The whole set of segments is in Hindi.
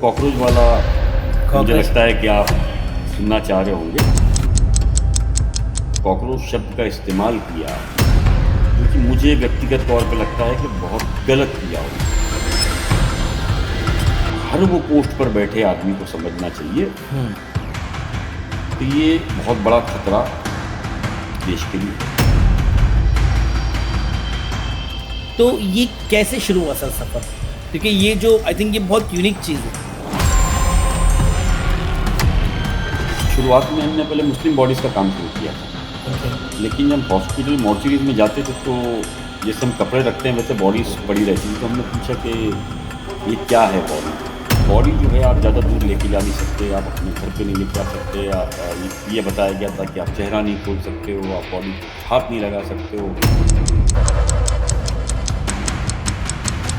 कॉकरोच वाला मुझे लगता है कि आप सुनना चाह रहे होंगे। कॉकरोच शब्द का इस्तेमाल किया क्योंकि मुझे व्यक्तिगत तौर पे लगता है कि बहुत गलत किया हो। हर वो पोस्ट पर बैठे आदमी को समझना चाहिए कि ये बहुत बड़ा खतरा देश के लिए है। तो ये कैसे शुरू हुआ सर सफ़र? क्योंकि ये जो आई थिंक ये बहुत यूनिक चीज़ है। शुरुआत में हमने पहले मुस्लिम बॉडीज़ का काम शुरू किया था, लेकिन जब हॉस्पिटल मॉर्चरीज में जाते थे तो जैसे हम कपड़े रखते हैं वैसे बॉडीज़ पड़ी रहती थी। तो हमने पूछा कि ये क्या है बॉडी जो है आप ज़्यादा दूर लेके जा नहीं सकते, आप अपने घर पे नहीं लेके आ सकते। आप ये बताया गया था कि आप चेहरा नहीं खोल सकते हो, आप बॉडी को हाथ नहीं लगा सकते हो।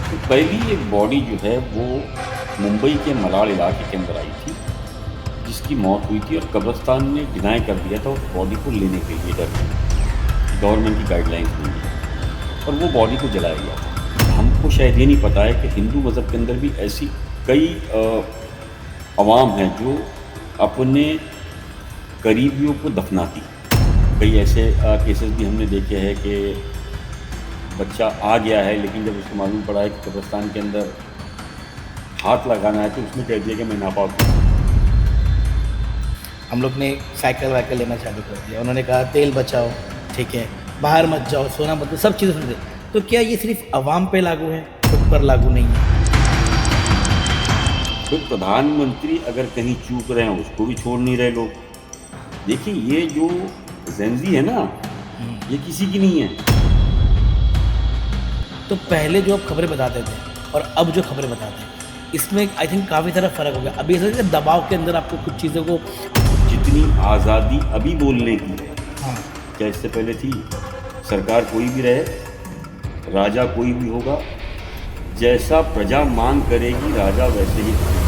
तो पहली एक बॉडी जो है वो मुंबई के मलाड इलाके के अंदर आई थी जिसकी मौत हुई थी और कब्रिस्तान ने डिनाई कर दिया था उस बॉडी को लेने के लिए डर में, गवर्नमेंट की गाइडलाइंस नहीं थी और वो बॉडी को जलाया गया था। हमको शायद ये नहीं पता है कि हिंदू मज़हब के अंदर भी ऐसी कई अवाम हैं जो अपने करीबियों को दफनाती। कई ऐसे केसेस भी हमने देखे हैं कि बच्चा आ गया है लेकिन जब उसको मालूम पड़ा है कि कब्रिस्तान के अंदर हाथ लगाना है तो उसने कह दिया कि मैं नापाक हूँ। हम लोग ने साइकिल वाइकिल लेना चालू कर दिया, उन्होंने कहा तेल बचाओ, ठीक है, बाहर मत जाओ, सोना मत दो, सब चीज़ें सुन रहे। तो क्या ये सिर्फ आवाम पे लागू है, खुद पर लागू नहीं है? तो प्रधानमंत्री अगर कहीं चूक रहे हैं उसको भी छोड़ नहीं रहे लोग। देखिए ये जो जेंजी है ना, ये किसी की नहीं है। तो पहले जो आप खबरें बताते थे और अब जो खबरें बताते हैं इसमें आई थिंक काफ़ी सारा फ़र्क हो गया। अभी ऐसा है कि दबाव के अंदर आपको कुछ चीज़ों को जितनी आज़ादी अभी बोलने की है, हाँ क्या इससे पहले थी? सरकार कोई भी रहे, राजा कोई भी होगा, जैसा प्रजा मांग करेगी राजा वैसे ही करेगा।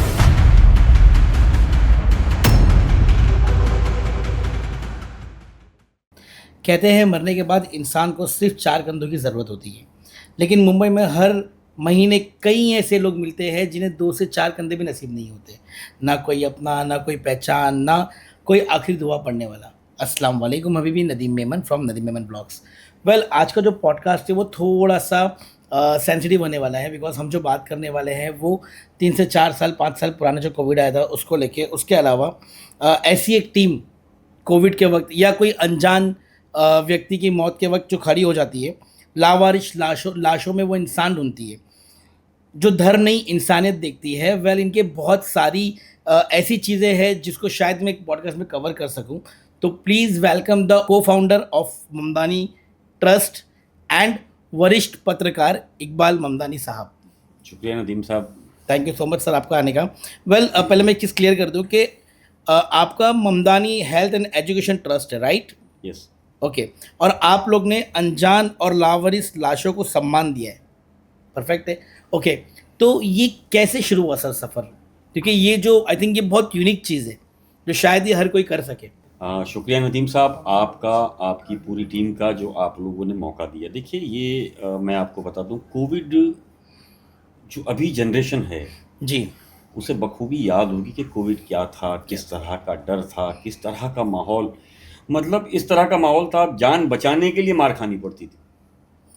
कहते हैं मरने के बाद इंसान को सिर्फ 4 कंधों की ज़रूरत होती है, लेकिन मुंबई में हर महीने कई ऐसे लोग मिलते हैं जिन्हें 2 से 4 कंधे भी नसीब नहीं होते। ना कोई अपना, ना कोई पहचान, ना कोई आखिरी दुआ पढ़ने वाला। अस्सलाम वालेकुम Habibi, Nadeem Memon from Nadeem Memon blogs. Well, आज का जो पॉडकास्ट है वो थोड़ा सा सेंसिटिव होने वाला है, बिकॉज हम जो बात करने वाले हैं वो 3 से 4 साल 5 साल पुराना जो कोविड आया था उसको लेके, उसके अलावा ऐसी एक टीम कोविड के वक्त या कोई अनजान व्यक्ति की मौत के वक्त जो खड़ी हो जाती है, लावारिश लाशों में वो इंसान ढूंढती है जो धर्म नहीं इंसानियत देखती है। वेल, इनके बहुत सारी ऐसी चीज़ें हैं जिसको शायद मैं एक पॉडकास्ट में कवर कर सकूं। तो प्लीज़ वेलकम द को founder of Mamdani trust and वरिष्ठ पत्रकार इकबाल ममदानी साहब। शुक्रिया नदीम साहब। Thank you so much sir आपका आने का। वेल, पहले मैं एक चीज़ क्लियर कर दूं कि आपका Mamdani health and education trust है, राइट? यस। ओके। और आप लोग ने अनजान और लावारिस लाशों को सम्मान दिया है, परफेक्ट है। ओके, तो ये कैसे शुरू हुआ सर सफ़र? क्योंकि ये जो आई थिंक ये बहुत यूनिक चीज़ है जो शायद ये हर कोई कर सके। शुक्रिया नदीम साहब, आपका, आपकी पूरी टीम का जो आप लोगों ने मौका दिया। देखिए ये मैं आपको बता दूं, कोविड जो अभी जनरेशन है जी उसे बखूबी याद होगी कि कोविड क्या था, किस तरह का डर था, किस तरह का माहौल, मतलब इस तरह का माहौल था जान बचाने के लिए मार खानी पड़ती थी।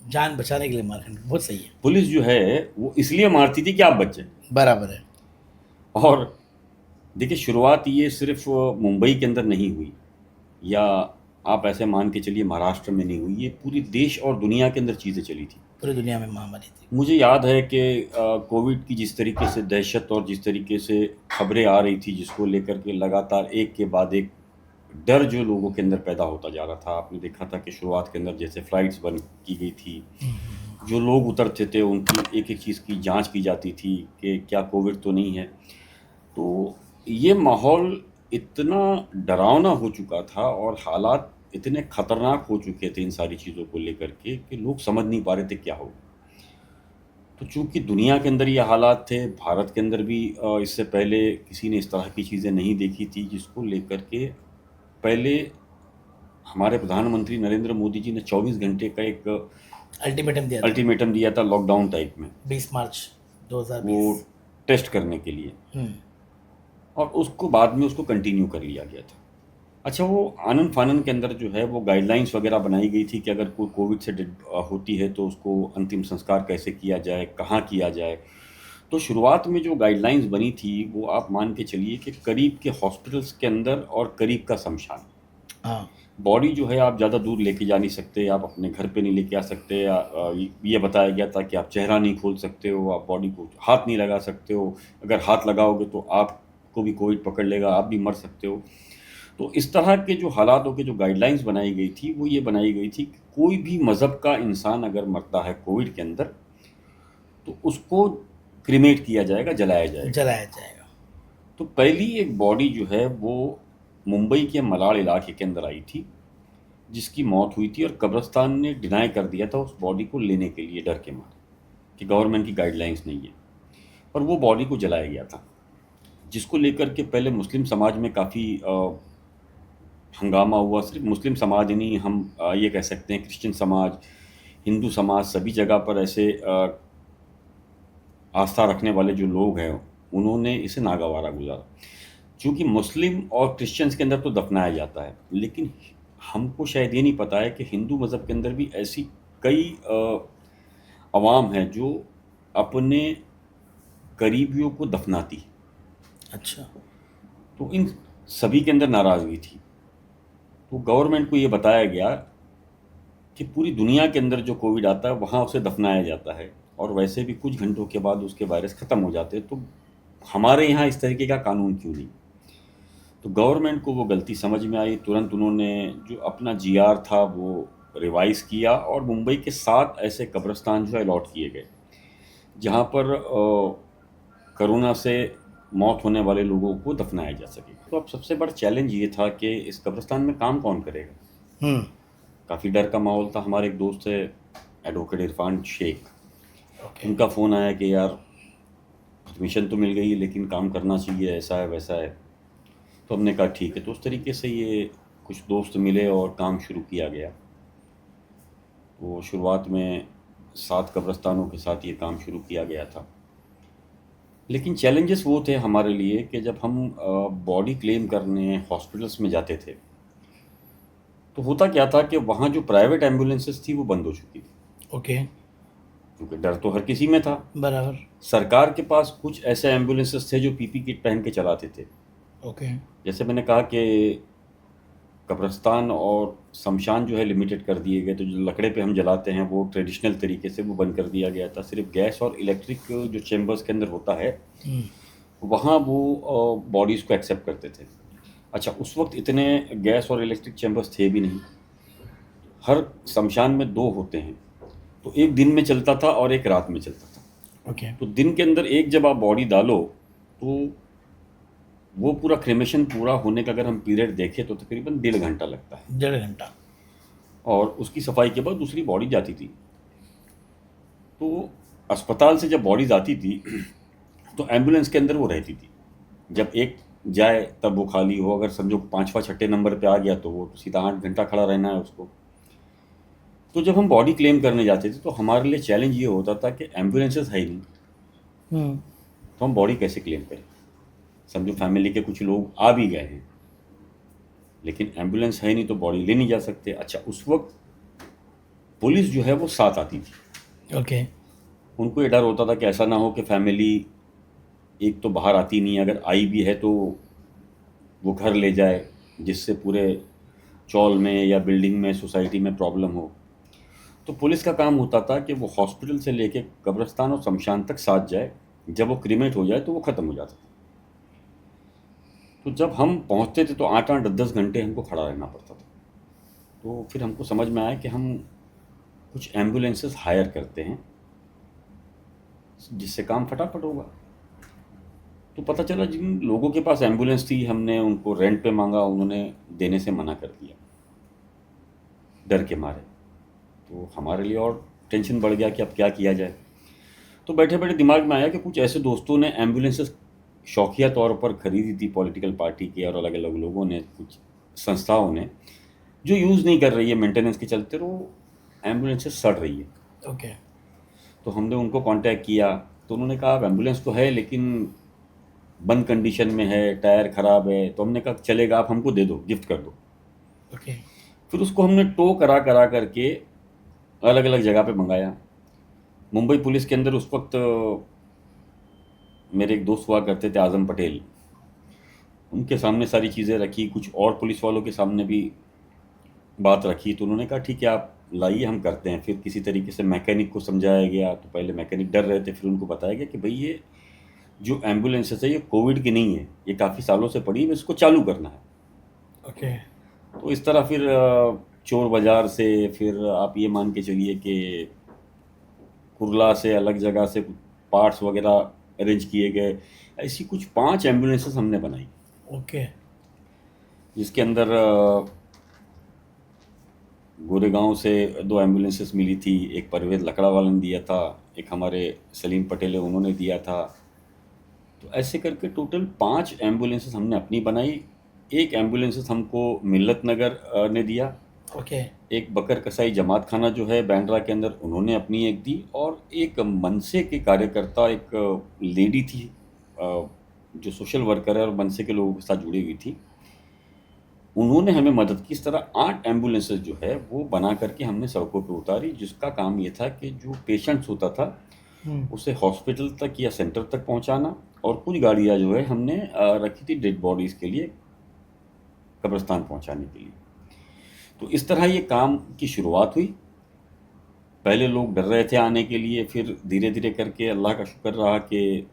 जान बचाने के लिए मार खाने, बहुत सही है, पुलिस जो है वो इसलिए मारती थी कि आप बचे। बराबर है। और देखिए शुरुआत ये सिर्फ मुंबई के अंदर नहीं हुई, या आप ऐसे मान के चलिए महाराष्ट्र में नहीं हुई, ये पूरी देश और दुनिया के अंदर चीज़ें चली थी। पूरी दुनिया में महामारी थी। मुझे याद है कि कोविड की जिस तरीके से दहशत और जिस तरीके से खबरें आ रही थी, जिसको लेकर के लगातार एक के बाद एक डर जो लोगों के अंदर पैदा होता जा रहा था। आपने देखा था कि शुरुआत के अंदर जैसे फ़्लाइट्स बंद की गई थी, जो लोग उतरते थे उनकी एक एक चीज़ की जांच की जाती थी कि क्या कोविड तो नहीं है। तो ये माहौल इतना डरावना हो चुका था और हालात इतने ख़तरनाक हो चुके थे इन सारी चीज़ों को लेकर के कि लोग समझ नहीं पा रहे थे क्या होगा। तो चूँकि दुनिया के अंदर ये हालात थे, भारत के अंदर भी इससे पहले किसी ने इस तरह की चीज़ें नहीं देखी थी, जिसको लेकर के पहले हमारे प्रधानमंत्री नरेंद्र मोदी जी ने 24 घंटे का एक अल्टीमेटम दिया था अल्टीमेटम दिया था लॉकडाउन टाइप में। 20 मार्च वो 2020। टेस्ट करने के लिए, हम्म, और उसको बाद में उसको कंटिन्यू कर लिया गया था। अच्छा, वो आनन फानन के अंदर जो है वो गाइडलाइंस वगैरह बनाई गई थी कि अगर कोई कोविड से होती है तो उसको अंतिम संस्कार कैसे किया जाए, कहाँ किया जाए। तो शुरुआत में जो गाइडलाइंस बनी थी वो आप मान के चलिए कि करीब के हॉस्पिटल्स के अंदर और करीब का शमशान। हाँ, बॉडी जो है आप ज़्यादा दूर लेके जा नहीं सकते, आप अपने घर पे नहीं लेके आ सकते, ये बताया गया था कि आप चेहरा नहीं खोल सकते हो, आप बॉडी को हाथ नहीं लगा सकते हो, अगर हाथ लगाओगे तो आपको भी कोविड पकड़ लेगा, आप भी मर सकते हो। तो इस तरह के जो हालातों के जो गाइडलाइंस बनाई गई थी वो ये बनाई गई थी कि कोई भी मज़हब का इंसान अगर मरता है कोविड के अंदर तो उसको क्रिमेट किया जाएगा, जलाया जाएगा। जलाया जाएगा। तो पहली एक बॉडी जो है वो मुंबई के मलाड इलाके के अंदर आई थी, जिसकी मौत हुई थी, और कब्रिस्तान ने डिनाई कर दिया था उस बॉडी को लेने के लिए, डर के मारे कि गवर्नमेंट की गाइडलाइंस नहीं है, और वो बॉडी को जलाया गया था, जिसको लेकर के पहले मुस्लिम समाज में काफ़ी हंगामा हुआ। सिर्फ मुस्लिम समाज ही नहीं, हम ये कह सकते हैं क्रिश्चियन समाज, हिंदू समाज, सभी जगह पर ऐसे आस्था रखने वाले जो लोग हैं उन्होंने इसे नागवारा गुजारा। चूँकि मुस्लिम और क्रिश्चियंस के अंदर तो दफनाया जाता है, लेकिन हमको शायद ये नहीं पता है कि हिंदू मज़हब के अंदर भी ऐसी कई अवाम हैं जो अपने करीबियों को दफनाती है। अच्छा। तो इन सभी के अंदर नाराज़गी थी। तो गवर्नमेंट को ये बताया गया कि पूरी दुनिया के अंदर जो कोविड आता है वहाँ उसे दफनाया जाता है, और वैसे भी कुछ घंटों के बाद उसके वायरस ख़त्म हो जाते हैं, तो हमारे यहाँ इस तरीके का कानून क्यों नहीं। तो गवर्नमेंट को वो गलती समझ में आई, तुरंत उन्होंने जो अपना जीआर था वो रिवाइज़ किया, और मुंबई के 7 ऐसे कब्रिस्तान जो है अलॉट किए गए जहाँ पर कोरोना से मौत होने वाले लोगों को दफनाया जा सके। तो अब सबसे बड़ा चैलेंज ये था कि इस कब्रिस्तान में काम कौन करेगा। हम्म। काफ़ी डर का माहौल था। हमारे एक दोस्त है एडवोकेट इरफान शेख, ओके। उनका फ़ोन आया कि यार परमिशन तो मिल गई है लेकिन काम करना चाहिए, ऐसा है वैसा है। तो हमने कहा ठीक है। तो उस तरीके से ये कुछ दोस्त मिले और काम शुरू किया गया। तो शुरुआत में 7 कब्रिस्तानों के साथ ये काम शुरू किया गया था, लेकिन चैलेंजेस वो थे हमारे लिए कि जब हम बॉडी क्लेम करने हॉस्पिटल्स में जाते थे तो होता क्या था कि वहाँ जो प्राइवेट एम्बुलेंसेस थी वो बंद हो चुकी थी, ओके। क्योंकि डर तो हर किसी में था। बराबर। सरकार के पास कुछ ऐसे एम्बुलेंसेस थे जो पीपी किट पहन के चलाते थे। ओके। जैसे मैंने कहा कि कब्रिस्तान और शमशान जो है लिमिटेड कर दिए गए, तो जो लकड़े पे हम जलाते हैं वो ट्रेडिशनल तरीके से वो बंद कर दिया गया था। सिर्फ गैस और इलेक्ट्रिक जो चेम्बर्स के अंदर होता है हम्म, वहाँ वो बॉडीज़ को एक्सेप्ट करते थे। अच्छा, उस वक्त इतने गैस और इलेक्ट्रिक चेम्बर्स थे भी नहीं। हर शमशान में 2 होते हैं, तो एक दिन में चलता था और एक रात में चलता था। ओके। तो दिन के अंदर एक जब आप बॉडी डालो तो वो पूरा क्रेमेशन पूरा होने का अगर हम पीरियड देखें तो तकरीबन 1.5 घंटा लगता है, 1.5 घंटा। और उसकी सफाई के बाद दूसरी बॉडी जाती थी। तो अस्पताल से जब बॉडीज आती थी तो एम्बुलेंस के अंदर वो रहती थी। जब एक जाए तब वो खाली हो, अगर समझो 5वां 6ठे नंबर पे आ गया तो वो सीधा 8 घंटा खड़ा रहना है उसको। तो जब हम बॉडी क्लेम करने जाते थे तो हमारे लिए चैलेंज ये होता था कि एम्बुलेंसेस है ही नहीं, हम्म। तो हम बॉडी कैसे क्लेम करें। समझो फैमिली के कुछ लोग आ भी गए हैं लेकिन एम्बुलेंस है नहीं तो बॉडी ले नहीं जा सकते। अच्छा, उस वक्त पुलिस जो है वो साथ आती थी। ओके। उनको ये डर होता था कि ऐसा ना हो कि फैमिली एक तो बाहर आती नहीं है, अगर आई भी है तो वो घर ले जाए, जिससे पूरे चौल में या बिल्डिंग में सोसाइटी में प्रॉब्लम हो। तो पुलिस का काम होता था कि वो हॉस्पिटल से लेके कब्रिस्तान और शमशान तक साथ जाए, जब वो क्रीमेट हो जाए तो वो ख़त्म हो जाता था। तो जब हम पहुंचते थे तो 8-8 10-10 घंटे हमको खड़ा रहना पड़ता था। तो फिर हमको समझ में आया कि हम कुछ एम्बुलेंसेस हायर करते हैं जिससे काम फटाफट होगा। तो पता चला जिन लोगों के पास एम्बुलेंस थी हमने उनको रेंट पे मांगा, उन्होंने देने से मना कर दिया डर के मारे। तो हमारे लिए और टेंशन बढ़ गया कि अब क्या किया जाए। तो बैठे बैठे दिमाग में आया कि कुछ ऐसे दोस्तों ने एम्बुलेंसेस शौकिया तौर पर खरीदी थी, पॉलिटिकल पार्टी के और अलग अलग लोगों ने, कुछ संस्थाओं ने, जो यूज़ नहीं कर रही है मेंटेनेंस के चलते, वो एम्बुलेंसेस सड़ रही है। ओके। तो हमने उनको कांटेक्ट किया तो उन्होंने कहा अब एम्बुलेंस तो है लेकिन बंद कंडीशन में है, टायर ख़राब है। तो हमने कहा चलेगा, आप हमको दे दो, गिफ्ट कर दो। ओके। फिर उसको हमने टो करा करा करके अलग अलग जगह पे मंगाया। मुंबई पुलिस के अंदर उस वक्त मेरे एक दोस्त हुआ करते थे, आज़म पटेल। उनके सामने सारी चीज़ें रखी, कुछ और पुलिस वालों के सामने भी बात रखी। तो उन्होंने कहा ठीक है आप लाइए, हम करते हैं। फिर किसी तरीके से मैकेनिक को समझाया गया। तो पहले मैकेनिक डर रहे थे, फिर उनको बताया गया कि भाई ये जो एम्बुलेंसेस है ये कोविड की नहीं है, ये काफ़ी सालों से पड़ी है, इसको चालू करना है। ओके। तो इस तरह फिर चोर बाज़ार से, फिर आप ये मान के चलिए कि कुर्ला से अलग जगह से पार्ट्स वगैरह अरेंज किए गए। ऐसी कुछ 5 एम्बुलेंसेस हमने बनाई, ओके। जिसके अंदर गोरेगांव से 2 एम्बुलेंसेस मिली थी। एक परवेज़ लकड़ावाला ने दिया था, एक हमारे सलीम पटेल है उन्होंने दिया था। तो ऐसे करके टोटल 5 एम्बुलेंसेस हमने अपनी बनाई। एक एम्बुलेंसेस हमको मिल्लत नगर ने दिया। ओके। एक बकर कसाई जमात खाना जो है बैंड्रा के अंदर, उन्होंने अपनी एक दी। और एक मनसे के कार्यकर्ता, एक लेडी थी जो सोशल वर्कर है और मनसे के लोगों के साथ जुड़ी हुई थी, उन्होंने हमें मदद की। इस तरह 8 एम्बुलेंसेस जो है वो बना करके हमने सड़कों पे उतारी, जिसका काम ये था कि जो पेशेंट्स होता था उसे हॉस्पिटल तक या सेंटर तक पहुंचाना। और कुछ गाड़ियां जो है हमने रखी थी डेड बॉडीज़ के लिए, कब्रिस्तान पहुंचाने के लिए। तो इस तरह ये काम की शुरुआत हुई। पहले लोग डर रहे थे आने के लिए, फिर धीरे धीरे करके अल्लाह का शुक्र रहा कि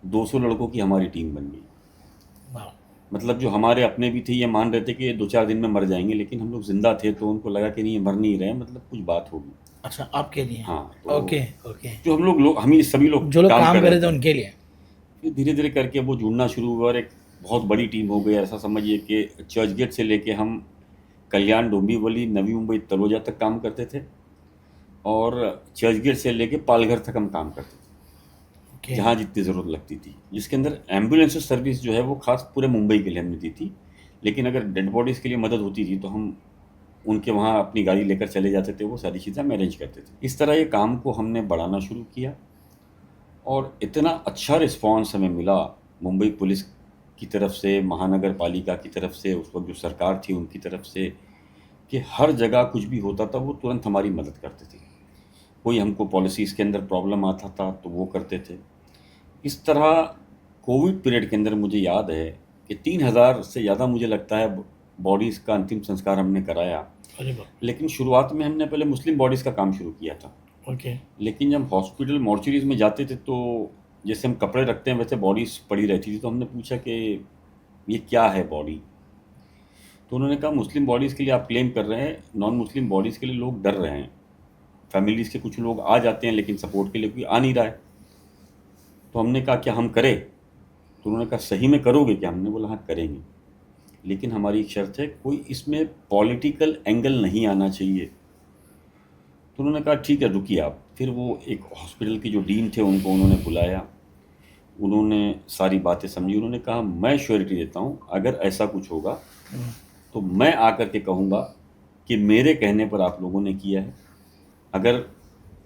200 लड़कों की हमारी टीम बन गई। वाह। मतलब जो हमारे अपने भी थे ये मान रहे थे कि ये 2-4 दिन में मर जाएंगे, लेकिन हम लोग जिंदा थे तो उनको लगा कि नहीं ये मर नहीं रहे, मतलब कुछ बात होगी। अच्छा, आपके लिए? हाँ, तो ओके। ओके। जो हम ही सभी लोग जो लोग काम कर कर रहे थे उनके लिए। फिर धीरे धीरे करके वो जुड़ना शुरू हुआ और एक बहुत बड़ी टीम हो गई। ऐसा समझिए कि चर्च गेट से लेके हम कल्याण, डोंबिवली, नवी मुंबई, तलोजा तक काम करते थे। और चर्च गेट से लेके पालघर तक हम काम करते थे, ओके। जहाँ जितनी ज़रूरत लगती थी। जिसके अंदर एम्बुलेंस सर्विस जो है वो खास पूरे मुंबई के लिए हमने दी थी। लेकिन अगर डेड बॉडीज़ के लिए मदद होती थी तो हम उनके वहाँ अपनी गाड़ी लेकर चले जाते थे, वो सारी चीज़ें हम अरेंज करते थे। इस तरह ये काम को हमने बढ़ाना शुरू किया और इतना अच्छा रिस्पांस हमें मिला मुंबई पुलिस की तरफ से, महानगर पालिका की तरफ से, उस वक्त जो सरकार थी उनकी तरफ से, कि हर जगह कुछ भी होता था वो तुरंत हमारी मदद करते थे। कोई हमको पॉलिसीज़ के अंदर प्रॉब्लम आता था तो वो करते थे। इस तरह कोविड पीरियड के अंदर मुझे याद है कि 3000 से ज़्यादा मुझे लगता है बॉडीज़ का अंतिम संस्कार हमने कराया। अरे वाह। लेकिन शुरुआत में हमने पहले मुस्लिम बॉडीज़ का काम शुरू किया था। ओके। लेकिन जब हॉस्पिटल मॉर्चरीज़ में जाते थे तो जैसे हम कपड़े रखते हैं वैसे बॉडीज़ पड़ी रहती थी। तो हमने पूछा कि ये क्या है बॉडी? तो उन्होंने कहा मुस्लिम बॉडीज़ के लिए आप क्लेम कर रहे हैं, नॉन मुस्लिम बॉडीज़ के लिए लोग डर रहे हैं। फैमिलीज़ के कुछ लोग आ जाते हैं लेकिन सपोर्ट के लिए कोई आ नहीं रहा है। तो हमने कहा क्या हम करें? तो उन्होंने कहा सही में करोगे क्या? हमने बोला हाँ करेंगे, लेकिन हमारी एक शर्त है, कोई इसमें पॉलिटिकल एंगल नहीं आना चाहिए। तो उन्होंने कहा ठीक है रुकिए आप। फिर वो एक हॉस्पिटल के जो डीन थे उनको उन्होंने बुलाया, उन्होंने सारी बातें समझी। उन्होंने कहा मैं श्योरिटी देता हूँ अगर ऐसा कुछ होगा तो मैं आकर के कहूँगा कि मेरे कहने पर आप लोगों ने किया है। अगर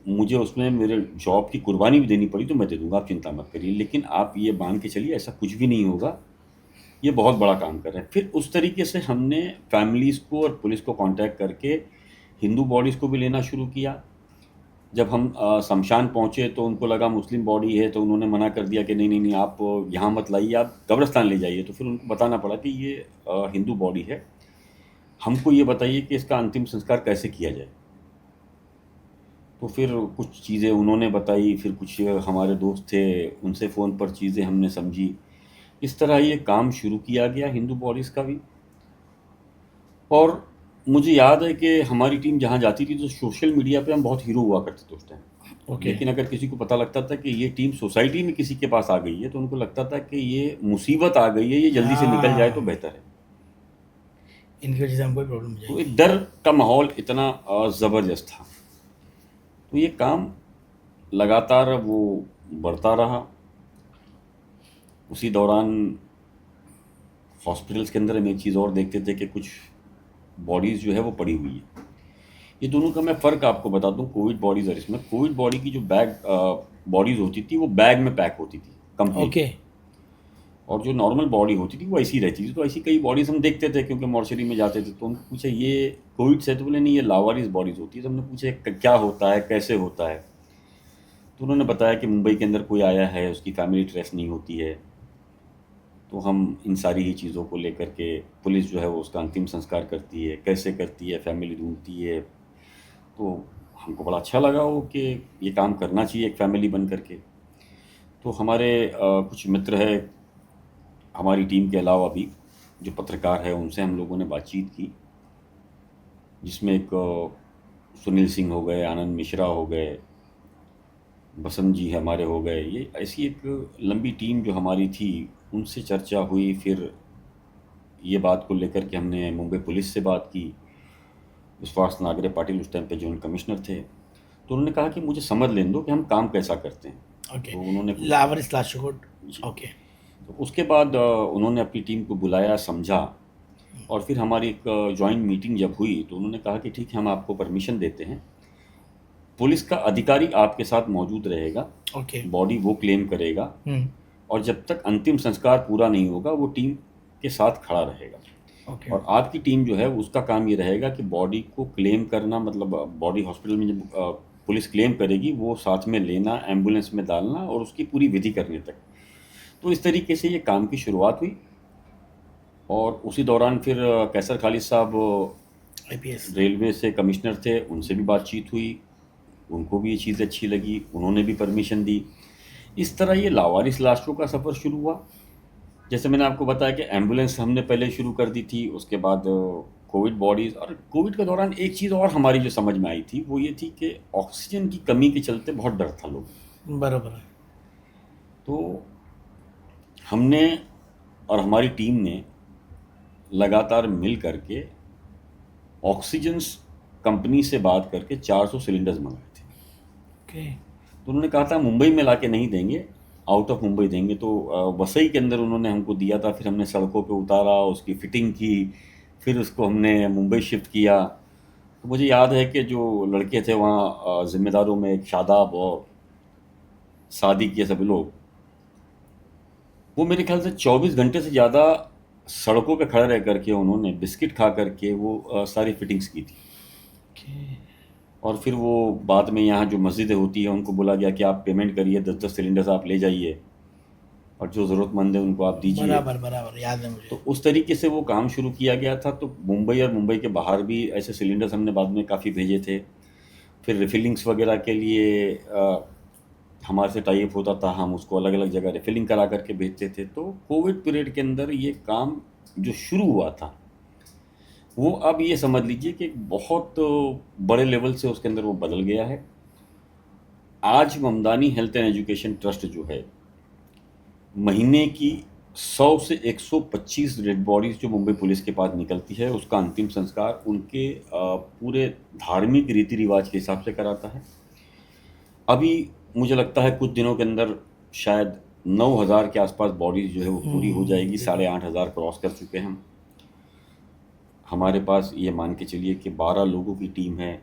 मुझे उसमें मेरे जॉब की कुर्बानी भी देनी पड़ी तो मैं दे दूँगा, आप चिंता मत करिए। लेकिन आप ये मान के चलिए ऐसा कुछ भी नहीं होगा, ये बहुत बड़ा काम कर रहे हैं। फिर उस तरीके से हमने फैमिलीज़ को और पुलिस को कांटेक्ट करके हिंदू बॉडीज़ को भी लेना शुरू किया। जब हम शमशान पहुँचे तो उनको लगा मुस्लिम बॉडी है, तो उन्होंने मना कर दिया कि नहीं नहीं नहीं आप यहाँ मत लाइए, आप कब्रिस्तान ले जाइए। तो फिर उनको बताना पड़ा कि ये हिंदू बॉडी है, हमको ये बताइए कि इसका अंतिम संस्कार कैसे किया जाए। तो फिर कुछ चीज़ें उन्होंने बताई, फिर कुछ हमारे दोस्त थे उनसे फ़ोन पर चीज़ें हमने समझी। इस तरह ये काम शुरू किया गया हिंदू बॉडीज़ का भी। और मुझे याद है कि हमारी टीम जहाँ जाती थी तो सोशल मीडिया पे हम बहुत हीरो हुआ करते थे उस टाइम। ओके। लेकिन अगर किसी को पता लगता था कि ये टीम सोसाइटी में किसी के पास आ गई है तो उनको लगता था कि ये मुसीबत आ गई है, ये जल्दी से निकल जाए तो बेहतर है। इनकी वजह से हमको प्रॉब्लम हो तो जाएगी। एक डर का माहौल इतना ज़बरदस्त था। तो ये काम लगातार वो बढ़ता रहा। उसी दौरान हॉस्पिटल्स के अंदर हम एक चीज़ और देखते थे कि कुछ बॉडीज़ जो है वो पड़ी हुई है। ये दोनों का मैं फ़र्क आपको बता दूं, कोविड बॉडीज़ और इसमें। कोविड बॉडी की जो बैग बॉडीज़ होती थी वो बैग में पैक होती थी कंप्लीट, ओके। और जो नॉर्मल बॉडी होती थी वो ऐसी रहती थी। तो ऐसी कई बॉडीज़ हम देखते थे क्योंकि मॉर्चरी में जाते थे, तो उनको पूछा ये कोविड से है? तो बोले नहीं, ये लावारिस बॉडीज़ होती है। तो हमने पूछा क्या होता है, कैसे होता है? तो उन्होंने बताया कि मुंबई के अंदर कोई आया है, उसकी फैमिली ट्रेस नहीं होती है, तो हम इन सारी ही चीज़ों को लेकर के पुलिस जो है वो उसका अंतिम संस्कार करती है, कैसे करती है, फैमिली ढूंढती है। तो हमको बड़ा अच्छा लगा वो कि ये काम करना चाहिए एक फैमिली बन करके। तो हमारे कुछ मित्र हैं हमारी टीम के अलावा भी जो पत्रकार है, उनसे हम लोगों ने बातचीत की, जिसमें एक सुनील सिंह हो गए, आनंद मिश्रा हो गए, बसंत जी हमारे हो गए। ये ऐसी एक लंबी टीम जो हमारी थी, उनसे चर्चा हुई। फिर ये बात को लेकर के हमने मुंबई पुलिस से बात की। विश्वास नागरे पाटिल उस टाइम पे जोन कमिश्नर थे, तो उन्होंने कहा कि मुझे समझ लेने दो कि हम काम कैसा करते हैं। ओके। तो उन्होंने लावारिस लाशकोट। जी, ओके। तो उसके बाद उन्होंने अपनी टीम को बुलाया, समझा, और फिर हमारी एक जॉइंट मीटिंग जब हुई तो उन्होंने कहा कि ठीक है, हम आपको परमिशन देते हैं, पुलिस का अधिकारी आपके साथ मौजूद रहेगा, ओके। बॉडी वो क्लेम करेगा, हम्म। और जब तक अंतिम संस्कार पूरा नहीं होगा वो टीम के साथ खड़ा रहेगा। ओके। और आपकी टीम जो है उसका काम ये रहेगा कि बॉडी को क्लेम करना, मतलब बॉडी हॉस्पिटल में जब पुलिस क्लेम करेगी वो साथ में लेना, एम्बुलेंस में डालना और उसकी पूरी विधि करने तक। तो इस तरीके से ये काम की शुरुआत हुई। और उसी दौरान फिर कैसर खालिद साहब आईपीएस। रेलवे से कमिश्नर थे, उनसे भी बातचीत हुई, उनको भी ये चीज़ अच्छी लगी, उन्होंने भी परमिशन दी। इस तरह ये लावारिस लाशों का सफ़र शुरू हुआ। जैसे मैंने आपको बताया कि एम्बुलेंस हमने पहले शुरू कर दी थी, उसके बाद कोविड बॉडीज़। और कोविड के दौरान एक चीज़ और हमारी जो समझ में आई थी वो ये थी कि ऑक्सीजन की कमी के चलते बहुत डर था लोग। बराबर है। तो हमने और हमारी टीम ने लगातार मिल करके ऑक्सीजन कंपनी से बात करके 400 सिलेंडर्स मंगाए थे। ओके। तो उन्होंने कहा था मुंबई में ला के नहीं देंगे, आउट ऑफ मुंबई देंगे। तो वसई के अंदर उन्होंने हमको दिया था, फिर हमने सड़कों पे उतारा, उसकी फिटिंग की, फिर उसको हमने मुंबई शिफ्ट किया। तो मुझे याद है कि जो लड़के थे वहाँ ज़िम्मेदारों में, एक शादाब और सादिक, ये सभी लोग, वो मेरे ख्याल से 24 घंटे से ज़्यादा सड़कों पे खड़े रह करके उन्होंने बिस्किट खा करके वो सारी फिटिंग्स की थी। ओके। और फिर वो बाद में यहाँ जो मस्जिदें होती हैं उनको बोला गया कि आप पेमेंट करिए, 10-10 सिलेंडर्स आप ले जाइए और जो ज़रूरतमंद है उनको आप दीजिए। बराबर बराबर याद है मुझे। तो उस तरीके से वो काम शुरू किया गया था। तो मुंबई और मुंबई के बाहर भी ऐसे सिलेंडर्स हमने बाद में काफ़ी भेजे थे। फिर रिफिलिंग्स वगैरह के लिए हमारे से टाई अप होता था, हम उसको अलग अलग जगह रिफिलिंग करा करके भेजते थे। तो कोविड पीरियड के अंदर ये काम जो शुरू हुआ था वो, अब ये समझ लीजिए कि एक बहुत बड़े लेवल से उसके अंदर वो बदल गया है। आज Mamdani health and education trust जो है, महीने की 100 से 125 डेड बॉडीज जो मुंबई पुलिस के पास निकलती है, उसका अंतिम संस्कार उनके पूरे धार्मिक रीति रिवाज के हिसाब से कराता है। अभी मुझे लगता है कुछ दिनों के अंदर शायद 9,000 के आसपास बॉडीज जो है वो पूरी हो जाएगी, 8,500 क्रॉस कर चुके हैं हम। हमारे पास ये मान के चलिए कि 12 लोगों की टीम है,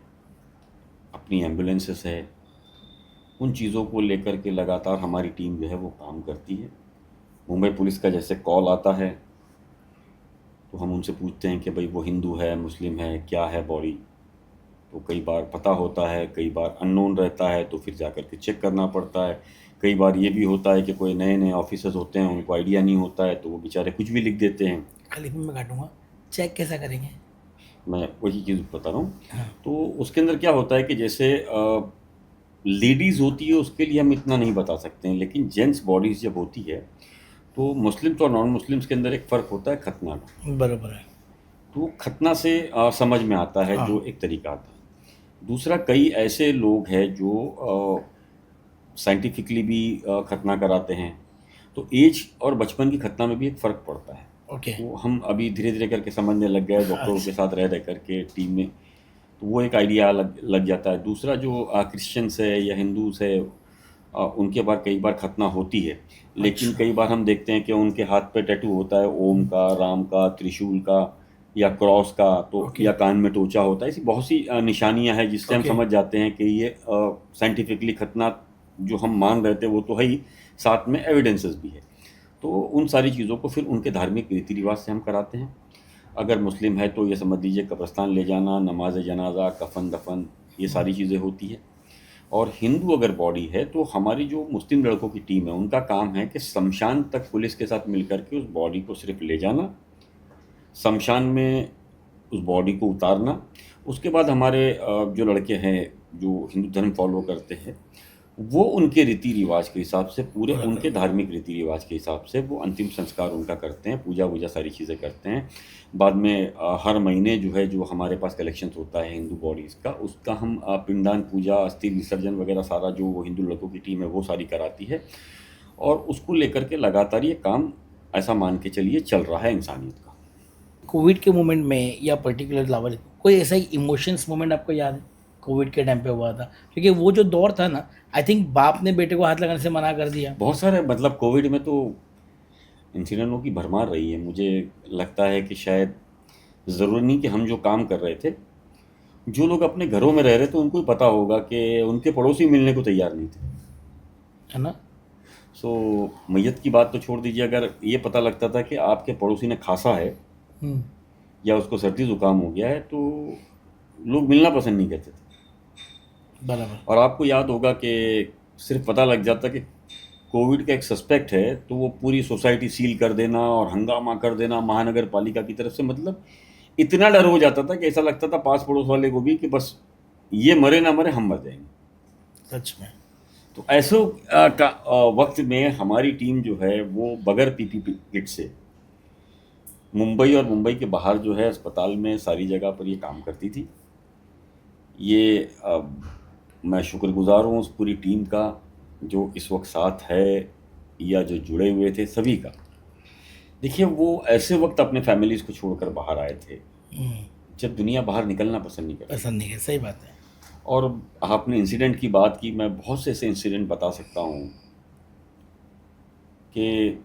अपनी एम्बुलेंसेस है। उन चीज़ों को लेकर के लगातार हमारी टीम जो है वो काम करती है। मुंबई पुलिस का जैसे कॉल आता है तो हम उनसे पूछते हैं कि भाई वो हिंदू है, मुस्लिम है, क्या है बॉडी। तो कई बार पता होता है, कई बार अननोन रहता है, तो फिर जा कर के चेक करना पड़ता है। कई बार ये भी होता है कि कोई नए नए ऑफिसर्स होते हैं, उनको आइडिया नहीं होता है, तो वो बेचारे कुछ भी लिख देते हैं। खलीफे में काटूंगा। चेक कैसा करेंगे? मैं वही चीज़ बता रहा हूँ। हाँ। तो उसके अंदर क्या होता है कि जैसे लेडीज़ होती है उसके लिए हम इतना नहीं बता सकते हैं, लेकिन जेंट्स बॉडीज़ जब होती है तो मुस्लिम्स और नॉन मुस्लिम्स के अंदर एक फ़र्क होता है खतना का। बराबर है। तो खतना से समझ में आता है, हाँ। जो एक तरीका आता है। दूसरा, कई ऐसे लोग हैं जो साइंटिफिकली भी खतना कराते हैं। तो एज और बचपन की खतना में भी एक फ़र्क पड़ता है। ओके। तो हम अभी धीरे धीरे करके समझने लग गए डॉक्टरों के अच्छा। साथ रह रह करके टीम में, तो वो एक आइडिया लग जाता है। दूसरा, जो क्रिश्चियंस है या हिंदूज है, उनके बार कई बार खतना होती है, लेकिन अच्छा। कई बार हम देखते हैं कि उनके हाथ पे टैटू होता है ओम का, राम का, त्रिशूल का या क्रॉस का, तो ओके। या कान में टोचा होता है। ऐसी बहुत सी निशानियां हैं जिससे हम ओके। समझ जाते हैं कि ये साइंटिफिकली खतना जो हम मान रहे थे वो तो है ही, साथ में एविडेंसेस भी है। तो उन सारी चीज़ों को फिर उनके धार्मिक रीति रिवाज से हम कराते हैं। अगर मुस्लिम है तो ये समझ लीजिए कब्रिस्तान ले जाना, नमाज जनाजा, कफन दफन, ये सारी चीज़ें होती है। और हिंदू अगर बॉडी है तो हमारी जो मुस्लिम लड़कों की टीम है उनका काम है कि शमशान तक पुलिस के साथ मिल कर के उस बॉडी को सिर्फ ले जाना, शमशान में उस बॉडी को उतारना। उसके बाद हमारे जो लड़के हैं जो हिंदू धर्म फॉलो करते हैं वो उनके रीति रिवाज के हिसाब से, पूरे उनके धार्मिक रीति रिवाज के हिसाब से वो अंतिम संस्कार उनका करते हैं, पूजा वूजा सारी चीज़ें करते हैं। बाद में हर महीने जो है जो हमारे पास कलेक्शंस होता है हिंदू बॉडीज़ का, उसका हम पिंडदान, पूजा, अस्थि विसर्जन वगैरह सारा जो वो हिंदू लड़कों की टीम है वो सारी कराती है। और उसको लेकर के लगातार ये काम ऐसा मान के चलिए चल रहा है इंसानियत का। कोविड के मोमेंट में या पर्टिकुलर लेवल कोई ऐसा इमोशंस मोमेंट आपको याद है कोविड के टाइम पे हुआ था? क्योंकि वो जो दौर था ना, आई थिंक बाप ने बेटे को हाथ लगाने से मना कर दिया। बहुत सारे मतलब कोविड में तो इंसिडेंटों की भरमार रही है। मुझे लगता है कि शायद ज़रूरी नहीं कि हम जो काम कर रहे थे, जो लोग अपने घरों में रह रहे थे उनको ही पता होगा कि उनके पड़ोसी मिलने को तैयार नहीं थे, है ना? सो मैयत की बात तो छोड़ दीजिए, अगर ये पता लगता था कि आपके पड़ोसी ने खांसा है हम्म, या उसको सर्दी ज़ुकाम हो गया है तो लोग मिलना पसंद नहीं करते थे। बराबर। और आपको याद होगा कि सिर्फ पता लग जाता कि कोविड का एक सस्पेक्ट है तो वो पूरी सोसाइटी सील कर देना और हंगामा कर देना महानगर पालिका की तरफ से। मतलब इतना डर हो जाता था कि ऐसा लगता था पास पड़ोस वाले को भी कि बस ये मरे ना मरे हम मर जाएंगे। सच में। तो ऐसे वक्त में हमारी टीम जो है वो बगैर पीपीई किट से मुंबई और मुंबई के बाहर जो है अस्पताल में सारी जगह पर ये काम करती थी। ये मैं शुक्रगुजार हूँ उस पूरी टीम का जो इस वक्त साथ है या जो जुड़े हुए थे सभी का। देखिए वो ऐसे वक्त अपने फैमिलीज़ को छोड़कर बाहर आए थे जब दुनिया बाहर निकलना पसंद नहीं करती। पसंद नहीं है, सही बात है। और आपने इंसिडेंट की बात की, मैं बहुत से ऐसे इंसिडेंट बता सकता हूँ कि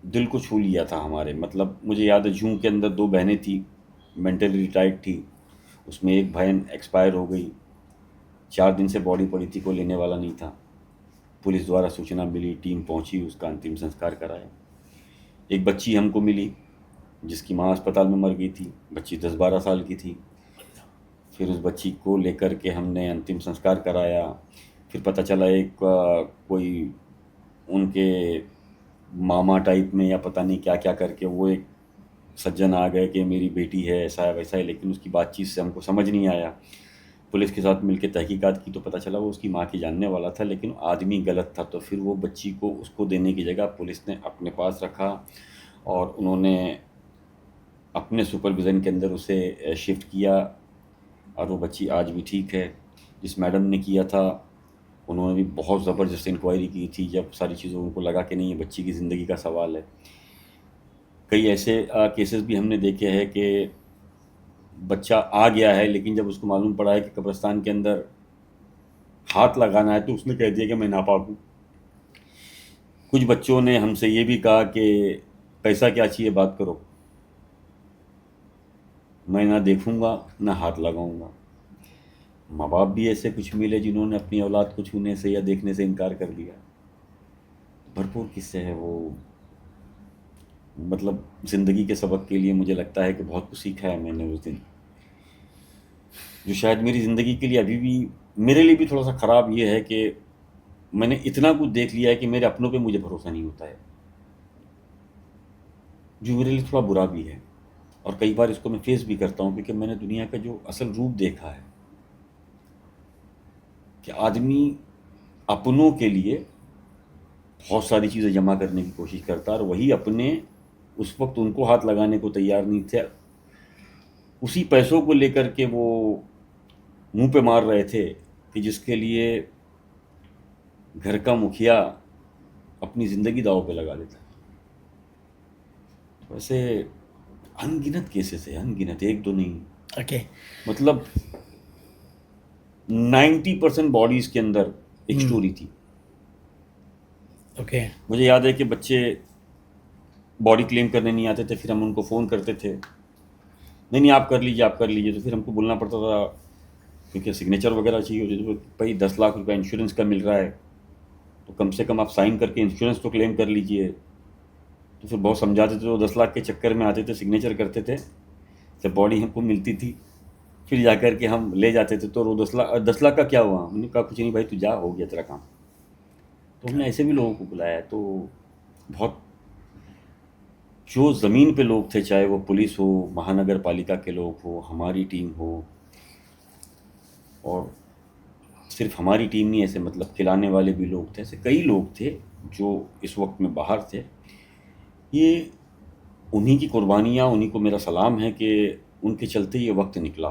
दिल को छू लिया था हमारे। मतलब मुझे याद है जून के अंदर 2 बहनें थी, मेंटली रिटायर्ड थी, उसमें एक बहन एक्सपायर हो गई। 4 दिन से बॉडी पड़ी थी, कोई लेने वाला नहीं था। पुलिस द्वारा सूचना मिली, टीम पहुंची, उसका अंतिम संस्कार कराया। एक बच्ची हमको मिली जिसकी माँ अस्पताल में मर गई थी, बच्ची 10-12 साल की थी। फिर उस बच्ची को लेकर के हमने अंतिम संस्कार कराया। फिर पता चला एक कोई उनके मामा टाइप में या पता नहीं क्या क्या करके वो एक सज्जन आ गए कि मेरी बेटी है, ऐसा है वैसा है, लेकिन उसकी बातचीत से हमको समझ नहीं आया। पुलिस के साथ मिलकर तहकीकात की तो पता चला वो उसकी माँ की जानने वाला था, लेकिन आदमी गलत था। तो फिर वो बच्ची को उसको देने की जगह पुलिस ने अपने पास रखा और उन्होंने अपने सुपरविज़न के अंदर उसे शिफ्ट किया और वो बच्ची आज भी ठीक है। जिस मैडम ने किया था उन्होंने भी बहुत ज़बरदस्त इंक्वायरी की थी, जब सारी चीज़ों उनको लगा कि नहीं ये बच्ची की ज़िंदगी का सवाल है। कई ऐसे केसेस भी हमने देखे हैं कि बच्चा आ गया है लेकिन जब उसको मालूम पड़ा है कि कब्रिस्तान के अंदर हाथ लगाना है तो उसने कह दिया कि मैं नापाक हूँ। कुछ बच्चों ने हमसे ये भी कहा कि पैसा क्या चाहिए बात करो, मैं ना देखूँगा ना हाथ लगाऊँगा। माँ बाप भी ऐसे कुछ मिले जिन्होंने अपनी औलाद को छूने से या देखने से इनकार कर दिया। भरपूर किस्से हैं वो। मतलब ज़िंदगी के सबक के लिए मुझे लगता है कि बहुत कुछ सीखा है मैंने उस दिन, जो शायद मेरी ज़िंदगी के लिए अभी भी मेरे लिए भी थोड़ा सा ख़राब ये है कि मैंने इतना कुछ देख लिया है कि मेरे अपनों पे मुझे भरोसा नहीं होता है, जो मेरे लिए थोड़ा बुरा भी है। और कई बार इसको मैं फेस भी करता हूँ क्योंकि मैंने दुनिया का जो असल रूप देखा है कि आदमी अपनों के लिए बहुत सारी चीज़ें जमा करने की कोशिश करता है और वही अपने उस वक्त उनको हाथ लगाने को तैयार नहीं थे। उसी पैसों को लेकर के वो मुंह पे मार रहे थे कि जिसके लिए घर का मुखिया अपनी ज़िंदगी दांव पे लगा देता है। वैसे अनगिनत केसेस है, अनगिनत, एक दो नहीं। ओके। मतलब 90% बॉडीज़ के अंदर एक स्टोरी थी। ओके। मुझे याद है कि बच्चे बॉडी क्लेम करने नहीं आते थे, फिर हम उनको फ़ोन करते थे, नहीं नहीं आप कर लीजिए आप कर लीजिए। तो फिर हमको बोलना पड़ता था क्योंकि सिग्नेचर वगैरह चाहिए होती थी, तो भाई 10 लाख रुपए इंश्योरेंस का मिल रहा है, तो कम से कम आप साइन करके इंश्योरेंस तो क्लेम कर लीजिए। तो फिर बहुत समझाते थे, तो 10 लाख के चक्कर में आते थे, सिग्नेचर करते थे, जब बॉडी हमको मिलती थी फिर जा कर के हम ले जाते थे। तो वो 10 लाख का क्या हुआ, हमने कहा कुछ नहीं भाई, तू जा, हो गया तेरा काम। तो हमने ऐसे भी लोगों को बुलाया। तो बहुत, जो ज़मीन पे लोग थे, चाहे वो पुलिस हो, महानगर पालिका के लोग हो, हमारी टीम हो, और सिर्फ हमारी टीम नहीं, ऐसे मतलब खिलाने वाले भी लोग थे, ऐसे कई लोग थे जो इस वक्त में बाहर थे। ये उन्हीं की कुर्बानियाँ, उन्हीं को मेरा सलाम है कि उनके चलते ये वक्त निकला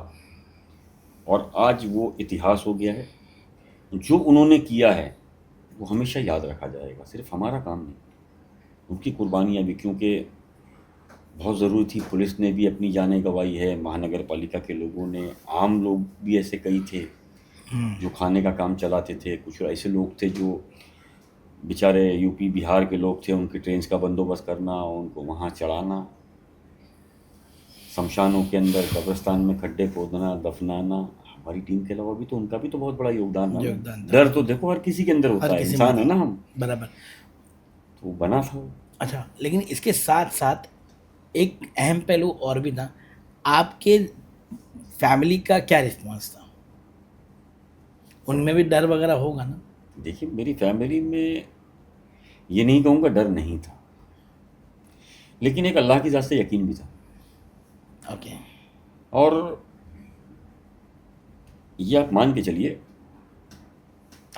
और आज वो इतिहास हो गया है। जो उन्होंने किया है वो हमेशा याद रखा जाएगा, सिर्फ हमारा काम नहीं, उनकी कुर्बानियाँ भी, क्योंकि बहुत ज़रूरी थी। पुलिस ने भी अपनी जानें गंवाई है, महानगर पालिका के लोगों ने, आम लोग भी ऐसे कई थे जो खाने का काम चलाते थे। कुछ ऐसे लोग थे जो बेचारे यूपी बिहार के लोग थे, उनकी ट्रेन्स का बंदोबस्त करना, उनको वहाँ चढ़ाना, शमशानों के अंदर, कब्रिस्तान में खड्डे खोदना, दफनाना। हमारी टीम के अलावा भी तो उनका भी तो बहुत बड़ा योगदान रहा ना। योगदान था। डर तो देखो हर किसी के अंदर होता हर है, किसी में इंसान है था। ना हम, बराबर। तो वो बना था वो। अच्छा, लेकिन इसके साथ साथ एक अहम पहलू और भी था, आपके फैमिली का क्या रिस्पॉन्स था? उनमें भी डर वगैरह होगा ना? देखिए, मेरी फैमिली में ये नहीं कहूँगा डर नहीं था, लेकिन एक अल्लाह की ज़ात से यकीन भी था। ओके। और ये आप मान के चलिए,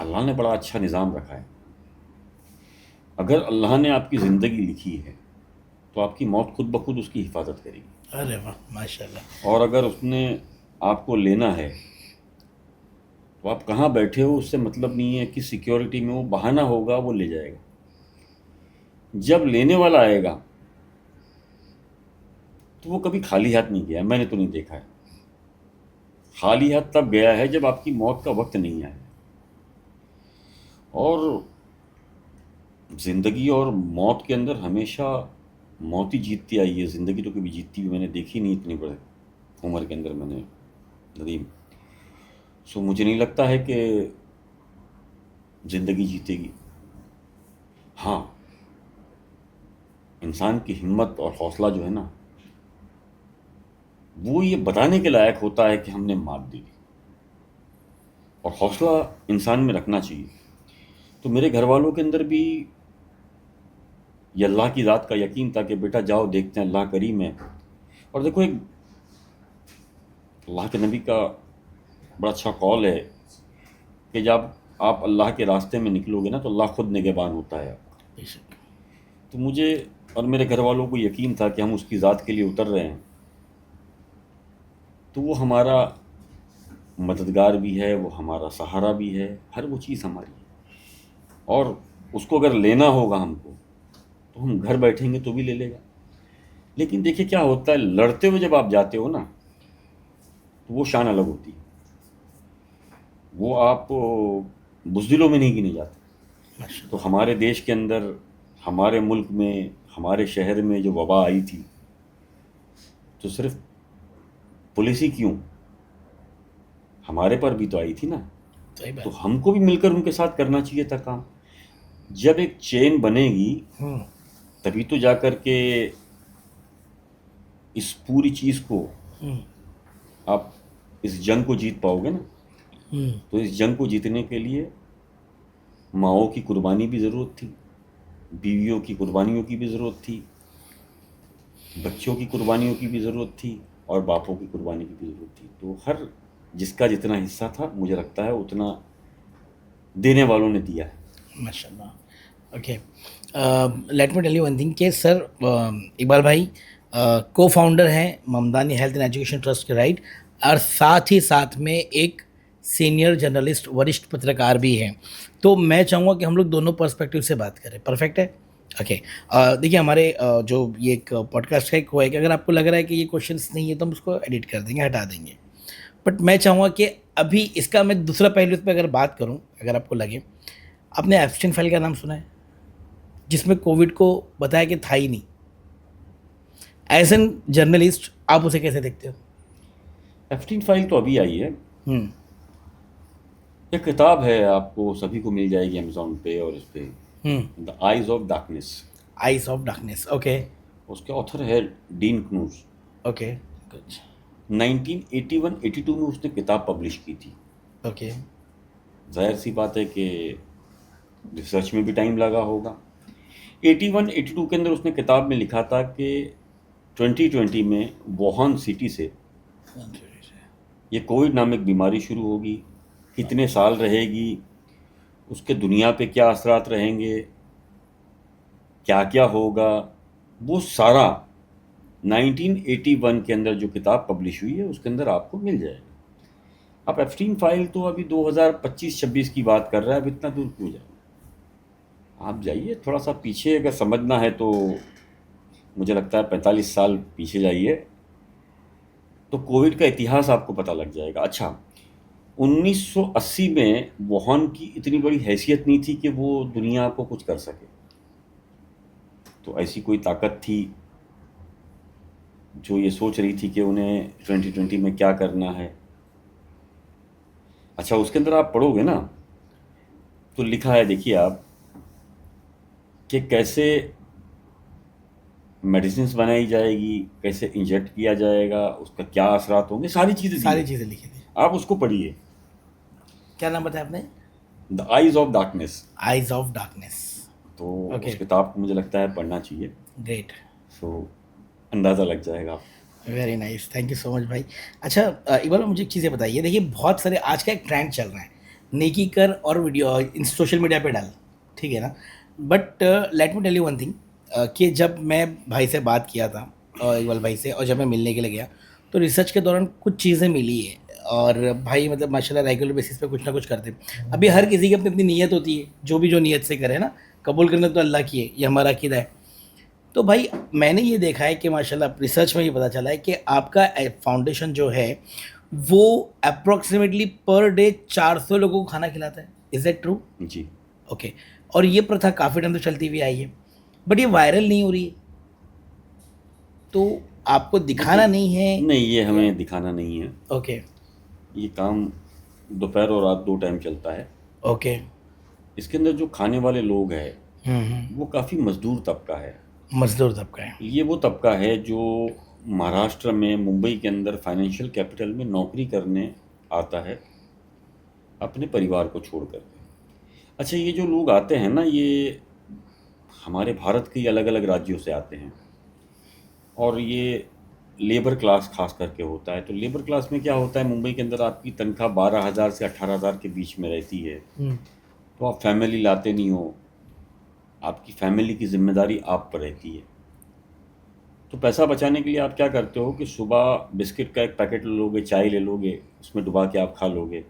अल्लाह ने बड़ा अच्छा निज़ाम रखा है। अगर अल्लाह ने आपकी ज़िंदगी लिखी है तो आपकी मौत खुद ब खुद उसकी हिफाजत करेगी। अरे वाह, माशाल्लाह। और अगर उसने आपको लेना है तो आप कहाँ बैठे हो उससे मतलब नहीं है, कि सिक्योरिटी में वो बहाना होगा, वो ले जाएगा। जब लेने वाला आएगा तो वो कभी खाली हाथ नहीं गया, मैंने तो नहीं देखा है। खाली हाथ तब गया है जब आपकी मौत का वक्त नहीं आया। और ज़िंदगी और मौत के अंदर हमेशा मौत ही जीतती आई है, ज़िंदगी तो कभी जीतती हुई मैंने देखी नहीं इतनी बड़े उम्र के अंदर मैंने, नदीम। सो मुझे नहीं लगता है कि ज़िंदगी जीतेगी। हाँ, इंसान की हिम्मत और हौसला जो है ना, वो ये बताने के लायक होता है कि हमने मात दी, और हौसला इंसान में रखना चाहिए। तो मेरे घर वालों के अंदर भी ये अल्लाह की ज़ात का यकीन था कि बेटा जाओ, देखते हैं, अल्लाह करीम है। और देखो, एक अल्लाह के नबी का बड़ा अच्छा कौल है कि जब आप अल्लाह के रास्ते में निकलोगे ना तो अल्लाह खुद निगहबान होता है आपका। बेशक। तो मुझे और मेरे घर वालों को यकीन था कि हम उसकी ज़ात के लिए उतर रहे हैं, तो वो हमारा मददगार भी है, वो हमारा सहारा भी है, हर वो चीज़ हमारी है। और उसको अगर लेना होगा हमको तो हम घर बैठेंगे तो भी ले लेगा। लेकिन देखिए क्या होता है, लड़ते हुए जब आप जाते हो ना तो वो शान अलग होती है, वो आप बुज़दिलों में नहीं गिने जाते। माशाल्लाह। तो हमारे देश के अंदर, हमारे मुल्क में, हमारे शहर में जो वबा आई थी, तो सिर्फ पुलिस ही क्यों, हमारे पर भी तो आई थी ना। सही तो बात। हमको भी मिलकर उनके साथ करना चाहिए था काम। जब एक चेन बनेगी हम्म। तभी तो जा कर के इस पूरी चीज़ को हम्म। आप, इस जंग को जीत पाओगे ना। हम्म। तो इस जंग को जीतने के लिए माओं की कुर्बानी भी ज़रूरत थी, बीवियों की कुर्बानियों की भी ज़रूरत थी, बच्चों की कुर्बानियों की भी ज़रूरत थी, और बापों की कुर्बानी की भी ज़रूरत थी। तो हर जिसका जितना हिस्सा था, मुझे लगता है उतना देने वालों ने दिया है। माशाल्लाह। Okay. Let me tell you one thing कि सर, इकबाल भाई को फाउंडर हैं Mamdani health and education trust के, राइट, और साथ ही साथ में एक सीनियर जर्नलिस्ट, वरिष्ठ पत्रकार भी हैं। तो मैं चाहूँगा कि हम लोग दोनों पर्सपेक्टिव से बात करें। परफेक्ट है? ओके। देखिए, हमारे जो ये एक पॉडकास्ट का एक वो है कि अगर आपको लग रहा है कि ये क्वेश्चंस नहीं है तो हम उसको एडिट कर देंगे, हटा देंगे। बट मैं चाहूँगा कि अभी इसका मैं दूसरा पहलू इस पर अगर बात करूँ, अगर आपको लगे, आपने एप्स्टीन फाइल का नाम सुना है, जिसमें कोविड को बताया कि था ही नहीं। एज एन जर्नलिस्ट आप उसे कैसे देखते हो? एप्स्टीन फाइल तो अभी आई है, हम्म। एक किताब है, आपको सभी को मिल जाएगी अमेज़न पे और इस पे, the eyes of darkness. Eyes of darkness, okay. उसके ऑथर है डीन क्नूज। Okay, good. 1981-82 में उसने किताब पब्लिश की थी। ओके। ज़ाहिर-सी बात है कि रिसर्च में भी टाइम लगा होगा। 81-82 के अंदर उसने किताब में लिखा था कि 2020 में वुहान सिटी से ये कोविड नामक बीमारी शुरू होगी, कितने साल रहेगी, उसके दुनिया पे क्या असरात रहेंगे, क्या क्या होगा, वो सारा 1981 के अंदर जो किताब पब्लिश हुई है उसके अंदर आपको मिल जाएगा। आप एप्स्टीन फाइल तो अभी 2025-26 की बात कर रहा है, अब इतना दूर क्यों जाए? आप जाइए थोड़ा सा पीछे, अगर समझना है तो मुझे लगता है 45 साल पीछे जाइए, तो कोविड का इतिहास आपको पता लग जाएगा। अच्छा, 1980 में वुहान की इतनी बड़ी हैसियत नहीं थी कि वो दुनिया को कुछ कर सके। तो ऐसी कोई ताकत थी जो ये सोच रही थी कि उन्हें 2020 में क्या करना है। अच्छा, उसके अंदर आप पढ़ोगे ना, तो लिखा है, देखिए आप, कि कैसे मेडिसिन बनाई जाएगी, कैसे इंजेक्ट किया जाएगा, उसका क्या असरात होंगे, सारी चीज़ें दी सारी है। चीज़ें लिखी थी। आप उसको पढ़िए, क्या नाम बताया आपने? The eyes of darkness. Eyes of darkness. तो ओके, उस किताब को मुझे लगता है पढ़ना चाहिए। ग्रेट। सो अंदाज़ा लग जाएगा आपको। Very nice, thank you so much भाई। अच्छा, इकबाल मुझे एक चीज़ बताइए, देखिए बहुत सारे आज का एक ट्रेंड चल रहा है, नेकी कर और वीडियो इन सोशल मीडिया पे डाल, ठीक है ना? But let me tell you one thing, कि जब मैं भाई से बात किया था, इकबाल भाई से, और जब मैं मिलने के लिए गया, तो रिसर्च के दौरान कुछ चीज़ें मिली है। और भाई मतलब माशाल्लाह रेगुलर बेसिस पे कुछ ना कुछ करते हैं। अभी हर किसी की अपनी अपनी नीयत होती है, जो भी जो नीयत से करे ना, कबूल करना तो अल्लाह की है, ये हमारा अकीदा है। तो भाई मैंने ये देखा है कि माशाल्लाह रिसर्च में ये पता चला है कि आपका फाउंडेशन जो है वो अप्रोक्सीमेटली पर डे 400 लोगों को खाना खिलाता है। Is that true? जी। ओके। और ये प्रथा काफ़ी टाइम से चलती हुई आई है, बट ये वायरल नहीं हो रही है, तो आपको दिखाना देखिए, नहीं है नहीं, ये या? हमें दिखाना नहीं है। ओके। ये काम दोपहर और रात दो टाइम चलता है। ओके। इसके अंदर जो खाने वाले लोग हैं हम्म। वो काफ़ी मजदूर तबका है। मजदूर तबका है। ये वो तबका है जो महाराष्ट्र में, मुंबई के अंदर फाइनेंशियल कैपिटल में नौकरी करने आता है अपने परिवार को छोड़ कर के। अच्छा, ये जो लोग आते हैं ना, ये हमारे भारत के अलग अलग राज्यों से आते हैं, और ये लेबर क्लास खास करके होता है। तो लेबर क्लास में क्या होता है, मुंबई के अंदर आपकी तनख्वाह 12,000 से 18,000 के बीच में रहती है। हम्म। तो आप फैमिली लाते नहीं हो, आपकी फैमिली की जिम्मेदारी आप पर रहती है। तो पैसा बचाने के लिए आप क्या करते हो कि सुबह बिस्किट का एक पैकेट ले लोगे, चाय ले लोगे, उसमें डुबा के आप खा लोगे।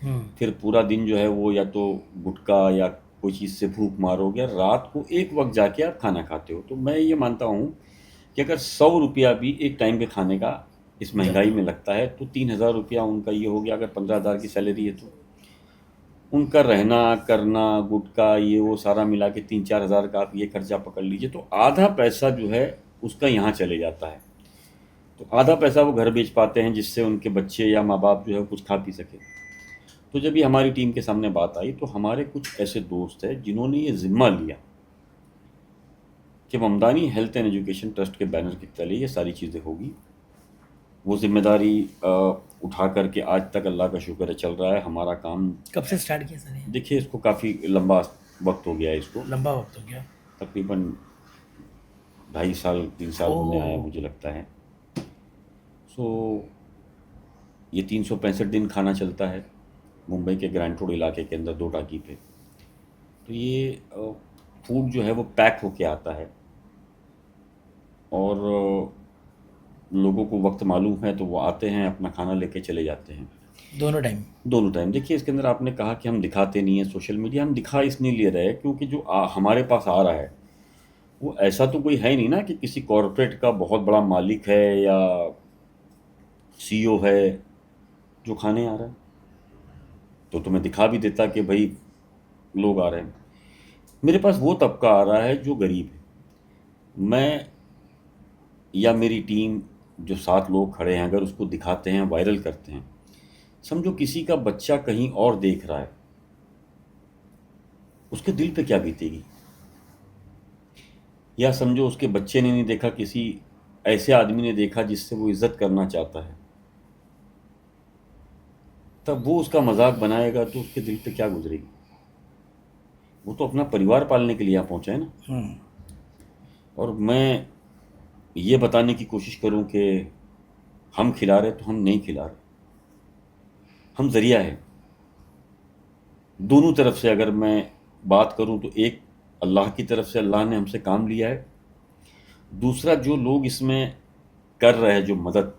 हम्म। फिर पूरा दिन जो है वो या तो गुटखा या कोई चीज़ से भूख मारोगे, रात को एक वक्त जाके आप खाना खाते हो। तो मैं ये मानता हूँ कि अगर 100 रुपया भी एक टाइम के खाने का इस महंगाई में लगता है, तो 3,000 रुपया उनका ये हो गया। अगर 15,000 की सैलरी है तो उनका रहना करना, गुटखा, ये वो सारा मिला के 3-4 हज़ार का आप ये खर्चा पकड़ लीजिए, तो आधा पैसा जो है उसका यहाँ चले जाता है। तो आधा पैसा वो घर बेच पाते हैं, जिससे उनके बच्चे या माँ बाप जो है कुछ खा पी सके। तो जब ये हमारी टीम के सामने बात आई, तो हमारे कुछ ऐसे दोस्त हैं जिन्होंने ये जिम्मा लिया कि Mamdani health and education trust के बैनर के तले ये सारी चीज़ें होगी। वो जिम्मेदारी उठा करके आज तक अल्लाह का शुक्र है चल रहा है हमारा काम। कब से स्टार्ट किया सर ये? देखिए, इसको काफ़ी लंबा वक्त हो गया है, इसको लंबा वक्त हो गया। तकरीबन 2.5 साल 3 साल होने आया ओह। मुझे लगता है। सो ये 365 दिन खाना चलता है मुंबई के ग्रैंड रोड इलाके के अंदर, दो टाकी पे। तो ये फूड जो है वो पैक होके आता है, और लोगों को वक्त मालूम है तो वो आते हैं, अपना खाना लेके चले जाते हैं। दोनों टाइम? दोनों टाइम। देखिए, इसके अंदर आपने कहा कि हम दिखाते नहीं हैं सोशल मीडिया, हम दिखा इसलिए ले रहे हैं क्योंकि जो हमारे पास आ रहा है वो ऐसा तो कोई है नहीं ना कि किसी कॉरपोरेट का बहुत बड़ा मालिक है या सीईओ है जो खाने आ रहा है। तो तुम्हें दिखा भी देता कि भाई लोग आ रहे हैं। मेरे पास वो तबका आ रहा है जो गरीब है। मैं या मेरी टीम, जो 7 लोग खड़े हैं, अगर उसको दिखाते हैं, वायरल करते हैं, समझो किसी का बच्चा कहीं और देख रहा है, उसके दिल पे क्या बीतेगी? या समझो उसके बच्चे ने नहीं देखा, किसी ऐसे आदमी ने देखा जिससे वो इज्जत करना चाहता है, तब वो उसका मजाक बनाएगा तो उसके दिल पे क्या गुजरेगी? वो तो अपना परिवार पालने के लिए यहाँ पहुंचा है ना। हम्म। और मैं ये बताने की कोशिश करूं कि हम खिला रहे, तो हम नहीं खिला रहे, हम जरिया है। दोनों तरफ से अगर मैं बात करूं तो एक, अल्लाह की तरफ से अल्लाह ने हमसे काम लिया है। दूसरा, जो लोग इसमें कर रहे हैं जो मदद,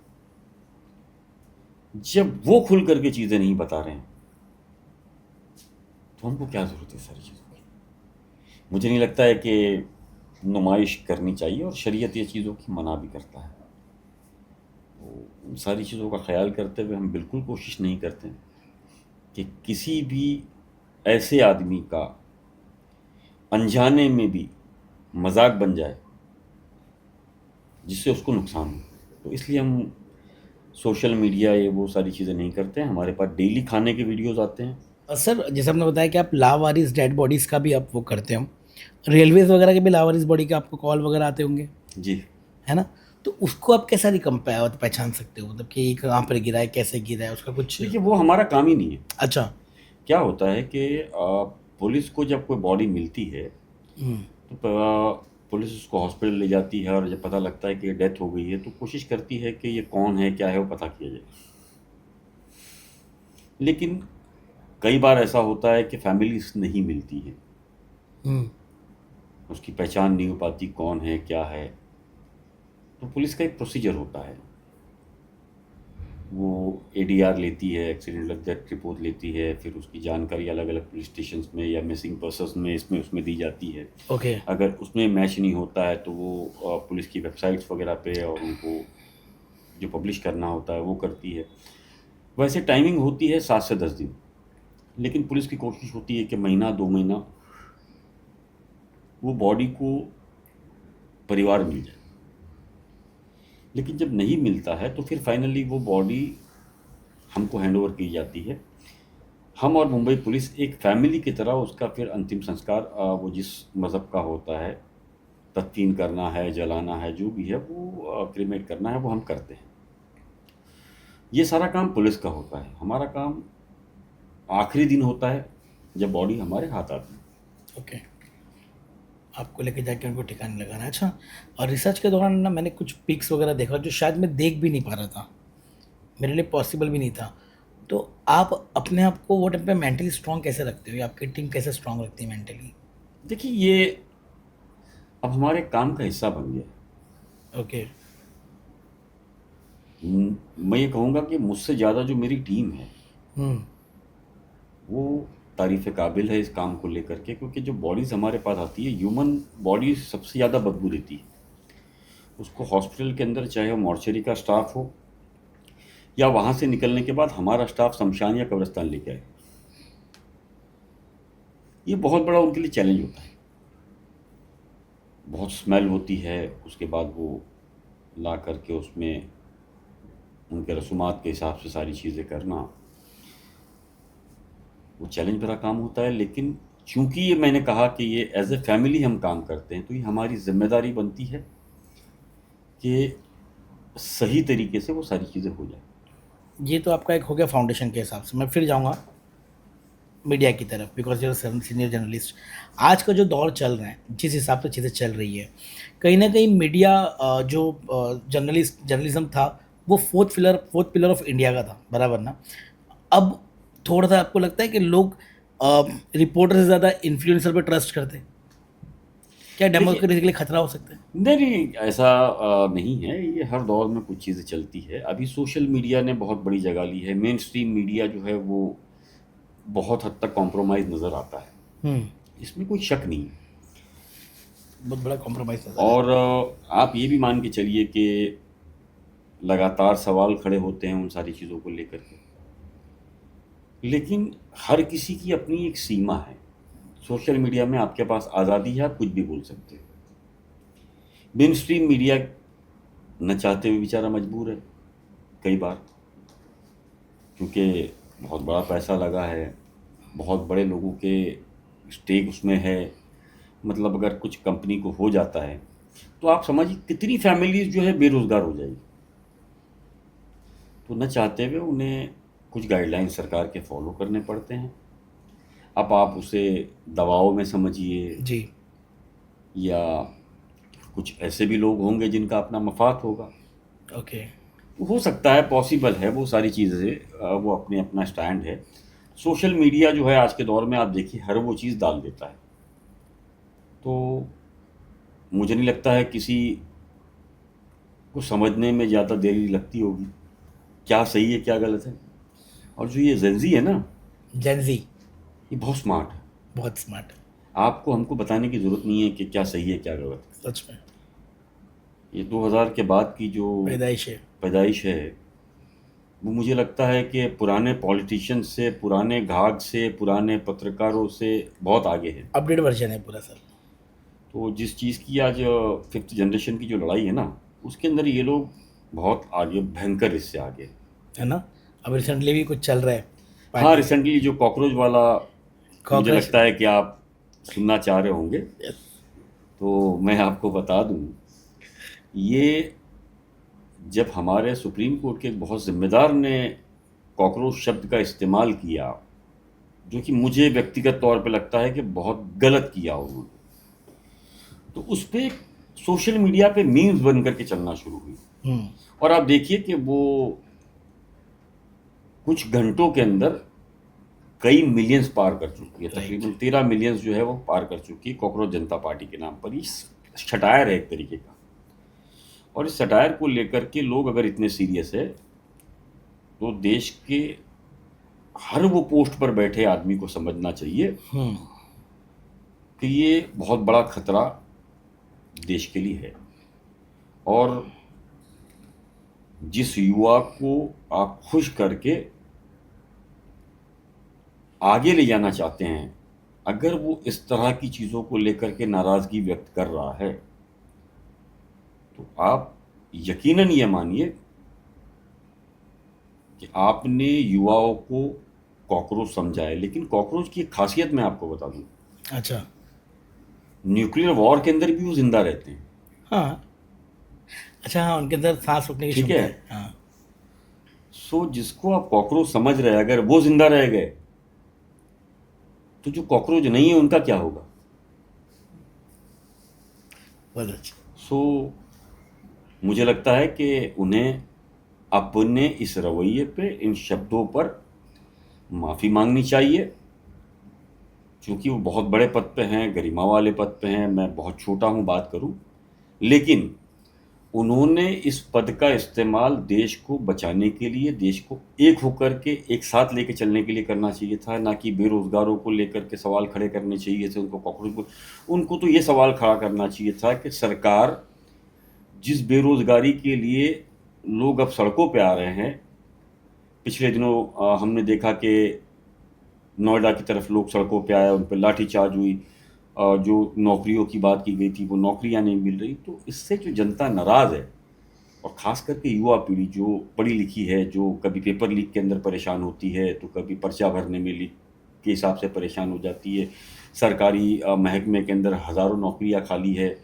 जब वो खुल करके चीज़ें नहीं बता रहे हैं तो हमको क्या ज़रूरत है सारी चीज़ों की? मुझे नहीं लगता है कि नुमाइश करनी चाहिए, और शरीयत ये चीज़ों की मना भी करता है। तो उन सारी चीज़ों का ख्याल करते हुए हम बिल्कुल कोशिश नहीं करते कि किसी भी ऐसे आदमी का अनजाने में भी मजाक बन जाए जिससे उसको नुकसान हो। तो इसलिए हम सोशल मीडिया ये वो सारी चीज़ें नहीं करते हैं। हमारे पास डेली खाने के वीडियोस आते हैं। और सर, जैसे आपने बताया कि आप लावारिस डेड बॉडीज़ का भी आप वो करते हो, रेलवेज़ वगैरह के भी लावारिस बॉडी के आपको कॉल वगैरह आते होंगे, जी। है ना? तो उसको आप कैसा पहचान सकते हो, मतलब कि ये कहाँ पर गिरा है, कैसे गिरा है, उसका कुछ? देखिए, वो हमारा काम ही नहीं है। अच्छा। क्या होता है कि पुलिस को जब कोई बॉडी मिलती है हम्म। तो पुलिस उसको हॉस्पिटल ले जाती है, और जब पता लगता है कि डेथ हो गई है तो कोशिश करती है कि ये कौन है, क्या है, वो पता किया जाए। लेकिन कई बार ऐसा होता है कि फैमिलीज नहीं मिलती है, हम्म। उसकी पहचान नहीं हो पाती कौन है क्या है। तो पुलिस का एक प्रोसीजर होता है, वो एडीआर लेती है, एक्सीडेंटल डेथ रिपोर्ट लेती है, फिर उसकी जानकारी अलग अलग पुलिस स्टेशन में या मिसिंग पर्सन्स में इसमें उसमें दी जाती है। ओके। अगर उसमें मैच नहीं होता है तो वो पुलिस की वेबसाइट्स वगैरह पे और उनको जो पब्लिश करना होता है वो करती है। वैसे टाइमिंग होती है 7 से 10 दिन, लेकिन पुलिस की कोशिश होती है कि महीना 2 महीना वो बॉडी को परिवार मिल जाए। लेकिन जब नहीं मिलता है तो फिर फाइनली वो बॉडी हमको हैंड ओवर की जाती है। हम और मुंबई पुलिस एक फैमिली की तरह उसका फिर अंतिम संस्कार, वो जिस मज़हब का होता है, तदफीन करना है, जलाना है, जो भी है वो क्रीमेट करना है, वो हम करते हैं। ये सारा काम पुलिस का होता है। हमारा काम आखिरी दिन होता है जब बॉडी हमारे हाथ आती है। ओके। आपको लेके जाके उनको ठिकाने लगाना है। अच्छा। और रिसर्च के दौरान ना मैंने कुछ पिक्स वगैरह देखा जो शायद मैं देख भी नहीं पा रहा था, मेरे लिए पॉसिबल भी नहीं था। तो आप अपने आप को वो टाइम पे मेंटली स्ट्रांग कैसे रखते हो, या आपकी टीम कैसे स्ट्रांग रखती है मेंटली? देखिए, ये अब हमारे काम का हिस्सा बन गया ओके। है। मैं ये कहूँगा कि मुझसे ज़्यादा जो मेरी टीम है हम्म। वो तारीफ़ काबिल है इस काम को लेकर के, क्योंकि जो बॉडीज़ हमारे पास आती है, ह्यूमन बॉडी सबसे ज़्यादा बदबू देती है। उसको हॉस्पिटल के अंदर, चाहे वो मॉर्चरी का स्टाफ हो या वहाँ से निकलने के बाद हमारा स्टाफ शमशान या कब्रिस्तान लेके आए, ये बहुत बड़ा उनके लिए चैलेंज होता है। बहुत स्मेल होती है, उसके बाद वो ला करके उसमें उनके रसूमात के हिसाब से सारी चीज़ें करना, वो चैलेंज भरा काम होता है। लेकिन चूंकि ये मैंने कहा कि ये एज ए फैमिली हम काम करते हैं, तो ये हमारी जिम्मेदारी बनती है कि सही तरीके से वो सारी चीज़ें हो जाए। ये तो आपका एक हो गया फाउंडेशन के हिसाब से। मैं फिर जाऊंगा मीडिया की तरफ, बिकॉज यूर सीनियर जर्नलिस्ट। आज का जो दौर चल रहा है, जिस हिसाब से चीज़ें चल रही है, कहीं ना कहीं मीडिया, जो जर्नलिज्म था, वो फोर्थ पिलर ऑफ इंडिया का था, बराबर ना? अब थोड़ा सा आपको लगता है कि लोग रिपोर्टर से ज़्यादा इन्फ्लुएंसर पे ट्रस्ट करते हैं? क्या देखिए, डेमोक्रेसी के लिए खतरा हो सकता है? नहीं नहीं, ऐसा नहीं है। ये हर दौर में कुछ चीज़ें चलती है। अभी सोशल मीडिया ने बहुत बड़ी जगह ली है। मेन स्ट्रीम मीडिया जो है वो बहुत हद तक कॉम्प्रोमाइज़ नज़र आता है, हम्म। इसमें कोई शक नहीं है। बहुत बड़ा कॉम्प्रोमाइज नजर और आप ये भी मान के चलिए कि लगातार सवाल खड़े होते हैं उन सारी चीज़ों को लेकर के, लेकिन हर किसी की अपनी एक सीमा है। सोशल मीडिया में आपके पास आज़ादी है, आप कुछ भी बोल सकते हो। मेन स्ट्रीम मीडिया न चाहते हुए बेचारा मजबूर है कई बार, क्योंकि बहुत बड़ा पैसा लगा है, बहुत बड़े लोगों के स्टेक उसमें है। मतलब अगर कुछ कंपनी को हो जाता है तो आप समझिए कितनी फैमिलीज जो है बेरोजगार हो जाएगी। तो न चाहते हुए उन्हें कुछ गाइडलाइन सरकार के फॉलो करने पड़ते हैं। अब आप उसे दबाव में समझिए, जी। या कुछ ऐसे भी लोग होंगे जिनका अपना मफाद होगा। ओके। हो सकता है, पॉसिबल है, वो सारी चीज़ें वो अपने अपना स्टैंड है। सोशल मीडिया जो है आज के दौर में आप देखिए हर वो चीज़ डाल देता है। तो मुझे नहीं लगता है किसी को समझने में ज़्यादा देरी लगती होगी क्या सही है क्या गलत है। और जो ये जेंजी है ना, जेंजी ये बहुत स्मार्ट है। बहुत स्मार्ट है। आपको हमको बताने की ज़रूरत नहीं है कि क्या सही है क्या गलत सच में। है। ये 2000 के बाद की जो पैदाइश है। पैदाइश है, वो मुझे लगता है कि पुराने पॉलिटिशियंस से, पुराने घाघ से, पुराने पत्रकारों से बहुत आगे है। अपडेट वर्जन है पूरा सर। तो जिस चीज़ की आज 5th जनरेशन की जो लड़ाई है ना, उसके अंदर ये लोग बहुत आगे, भयंकर इससे आगे। है ना। अब रिसेंटली भी कुछ चल रहा है हाँ, पार्टी में। रिसेंटली जो कॉकरोच वाला, मुझे कॉकरोच। लगता है कि आप सुनना चाह रहे होंगे, यस। तो मैं आपको बता दूं, ये जब हमारे सुप्रीम कोर्ट के एक बहुत ज़िम्मेदार ने कॉकरोच शब्द का इस्तेमाल किया, जो कि मुझे व्यक्तिगत तौर पे लगता है कि बहुत गलत किया उन्होंने, तो उस पे सोशल मीडिया पे मीम्स बन करके चलना शुरू हुई। हम्म। और आप देखिए कि वो कुछ घंटों के अंदर कई मिलियंस पार कर चुकी है। राइट। तकरीबन 13 मिलियंस जो है वो पार कर चुकी है कॉकरोच जनता पार्टी के नाम पर। ये सटायर है एक तरीके का। और इस सटायर को लेकर के लोग अगर इतने सीरियस है, तो देश के हर वो पोस्ट पर बैठे आदमी को समझना चाहिए हम्म। कि ये बहुत बड़ा खतरा देश के लिए है। और जिस युवा को आप खुश करके आगे ले जाना चाहते हैं, अगर वो इस तरह की चीज़ों को लेकर के नाराज़गी व्यक्त कर रहा है, तो आप यकीनन ये मानिए कि आपने युवाओं को कॉकरोच समझा है। लेकिन कॉकरोच की एक खासियत मैं आपको बता दूं, अच्छा। न्यूक्लियर वॉर के अंदर भी वो जिंदा रहते हैं। हाँ। अच्छा, हाँ, उनके अंदर सांस रोकने की ठीक क्षमता है। है। हाँ। सो जिसको आप कॉकरोच समझ रहे हैं, अगर वो जिंदा रह गए, तो जो कॉकरोच नहीं है उनका क्या होगा। बहुत अच्छा। सो मुझे लगता है कि उन्हें अपने इस रवैये पे, इन शब्दों पर माफ़ी मांगनी चाहिए, क्योंकि वो बहुत बड़े पद पे हैं, गरिमा वाले पद पे हैं। मैं बहुत छोटा हूँ बात करूँ, लेकिन उन्होंने इस पद का इस्तेमाल देश को बचाने के लिए, देश को एक होकर के एक साथ लेके चलने के लिए करना चाहिए था, ना कि बेरोजगारों को लेकर के सवाल खड़े करने चाहिए थे उनको, कॉकरोच को। उनको तो ये सवाल खड़ा करना चाहिए था कि सरकार, जिस बेरोजगारी के लिए लोग अब सड़कों पे आ रहे हैं, पिछले दिनों हमने देखा कि नोएडा की तरफ लोग सड़कों पे आए, उन पर लाठीचार्ज हुई, जो नौकरियों की बात की गई थी वो नौकरियां नहीं मिल रही। तो इससे जो जनता नाराज़ है, और ख़ास करके युवा पीढ़ी जो पढ़ी लिखी है, जो कभी पेपर लीक के अंदर परेशान होती है, तो कभी पर्चा भरने में लीक के हिसाब से परेशान हो जाती है। सरकारी महकमे के अंदर हज़ारों नौकरियां खाली है,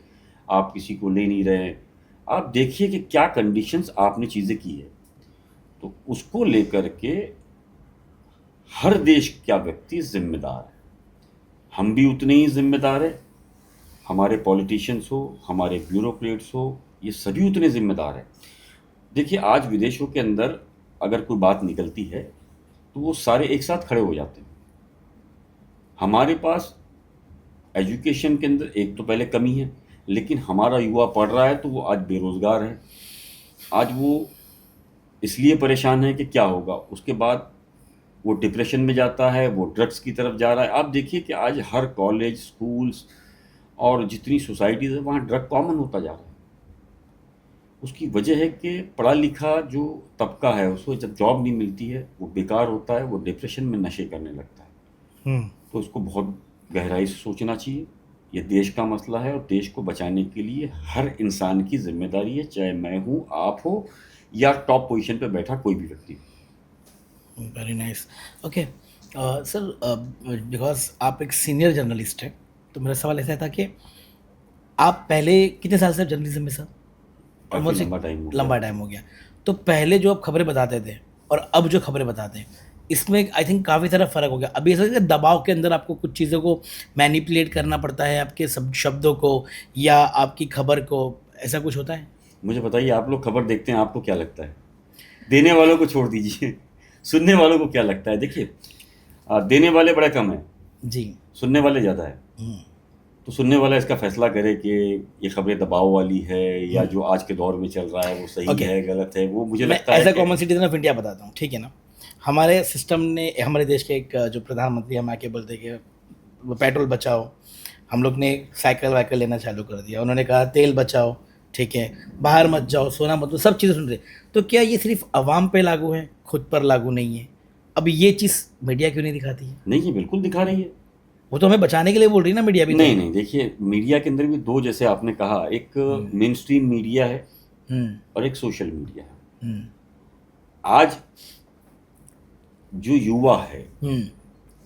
आप किसी को ले नहीं रहे हैं। आप देखिए कि क्या कंडीशंस आपने चीज़ें की है। तो उसको लेकर के हर देश का व्यक्ति जिम्मेदार है। हम भी उतने ही जिम्मेदार हैं, हमारे पॉलिटिशियंस हो, हमारे ब्यूरोक्रेट्स हो, ये सभी उतने जिम्मेदार हैं। देखिए आज विदेशों के अंदर अगर कोई बात निकलती है, तो वो सारे एक साथ खड़े हो जाते हैं। हमारे पास एजुकेशन के अंदर एक तो पहले कमी है, लेकिन हमारा युवा पढ़ रहा है तो वो आज बेरोज़गार है। आज वो इसलिए परेशान है कि क्या होगा उसके बाद, वो डिप्रेशन में जाता है, वो ड्रग्स की तरफ जा रहा है। आप देखिए कि आज हर कॉलेज, स्कूल्स और जितनी सोसाइटीज़ है, वहाँ ड्रग कॉमन होता जा रहा है। उसकी वजह है कि पढ़ा लिखा जो तबका है, उसको जब जॉब नहीं मिलती है, वो बेकार होता है, वो डिप्रेशन में नशे करने लगता है। हम्म। तो उसको बहुत गहराई से सोचना चाहिए। ये देश का मसला है, और देश को बचाने के लिए हर इंसान की जिम्मेदारी है, चाहे मैं हूँ, आप हो, या टॉप पोजीशन पे बैठा कोई भी व्यक्ति हो। Very nice. Okay sir, because आप एक सीनियर जर्नलिस्ट हैं, तो मेरा सवाल ऐसा था कि आप पहले कितने साल से जर्नलिज्म में सर? काफ़ी ऑलमोस्ट एक लंबा टाइम हो गया। लंबा टाइम हो गया। तो पहले जो आप खबरें बताते थे और अब जो खबरें बताते हैं, इसमें आई थिंक काफ़ी सारा फ़र्क हो गया। अभी ऐसा है कि दबाव के अंदर आपको कुछ चीज़ों को मैनिपुलेट करना पड़ता है, आपके सब शब्दों को या आपकी खबर को, ऐसा कुछ होता है? मुझे बताइए, आप लोग खबर देखते हैं, आपको क्या लगता है? देने वालों को छोड़ दीजिए, सुनने वालों को क्या लगता है? देखिए, देने वाले बड़े कम हैं, जी। सुनने वाले ज़्यादा हैं। हुँ, तो सुनने वाला इसका फैसला करे कि ये खबरें दबाव वाली है या हुँ। जो आज के दौर में चल रहा है वो सही ओके। है, गलत है। वो मुझे मैं लगता है एज़ अ कि कॉमन सिटीज़न ऑफ इंडिया बताता हूँ, ठीक है ना? हमारे सिस्टम ने, हमारे देश के एक जो प्रधानमंत्री हम आके बोलते हैं कि वो पेट्रोल बचाओ, हम लोग ने साइकिल-वाइकिल लेना चालू कर दिया। उन्होंने कहा तेल बचाओ, ठीक है, बाहर मत जाओ, सोना मत लो, सब चीज़ें सुन रहे। तो क्या ये सिर्फ़ अवाम पे लागू है, खुद पर लागू नहीं है? अब ये चीज़ मीडिया क्यों नहीं दिखाती है? नहीं, ये बिल्कुल दिखा रही है। वो तो हमें बचाने के लिए बोल रही है ना मीडिया भी तो। नहीं, नहीं, देखिए, मीडिया के अंदर भी 2, जैसे आपने कहा, एक हुँ, मेनस्ट्रीम मीडिया है हुँ, और एक सोशल मीडिया है। हुँ, आज जो युवा है, हुँ,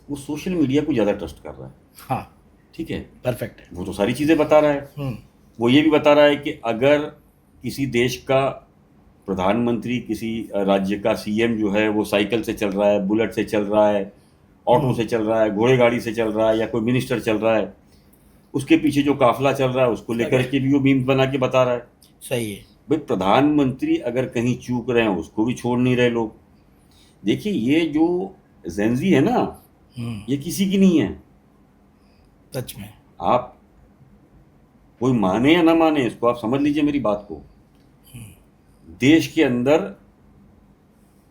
वो सोशल मीडिया को ज़्यादा ट्रस्ट कर रहा है, हाँ, ठीक है? परफेक्ट है। वो तो सारी चीज़ें बता रहा है। हुँ, वो ये भी बता रहा है कि अगर किसी देश का प्रधानमंत्री, किसी राज्य का सीएम जो है वो साइकिल से चल रहा है, बुलेट से चल रहा है, ऑटो हुँ, से चल रहा है, घोड़े गाड़ी से चल रहा है, या कोई मिनिस्टर चल रहा है, उसके पीछे जो काफिला चल रहा है उसको लेकर के भी वो मीम्स बना के बता रहा है। सही है। भाई, प्रधानमंत्री अगर कहीं चूक रहे हैं उसको भी छोड़ नहीं रहे लोग। देखिए, ये जो जेंजी है ना, हुँ, ये किसी की नहीं है। सच में। आप कोई माने या ना माने, इसको आप समझ लीजिए मेरी बात को। देश के अंदर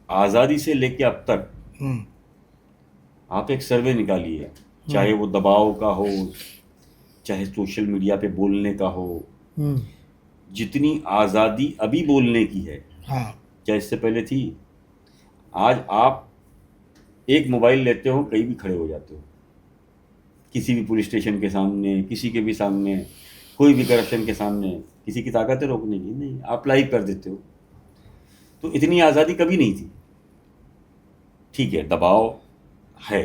आज़ादी से लेके अब तक हुँ, आप एक सर्वे निकालिए, चाहे वो दबाव का हो, चाहे सोशल मीडिया पे बोलने का हो, हुँ, जितनी आज़ादी अभी बोलने की है, हाँ, क्या इससे पहले थी? आज आप एक मोबाइल लेते हो, कहीं भी खड़े हो जाते हो, किसी भी पुलिस स्टेशन के सामने, किसी के भी सामने, कोई भी करप्शन के सामने। किसी की ताकत है रोकने की? नहीं, आप लाइव कर देते हो। तो इतनी आज़ादी कभी नहीं थी। ठीक है, दबाव है,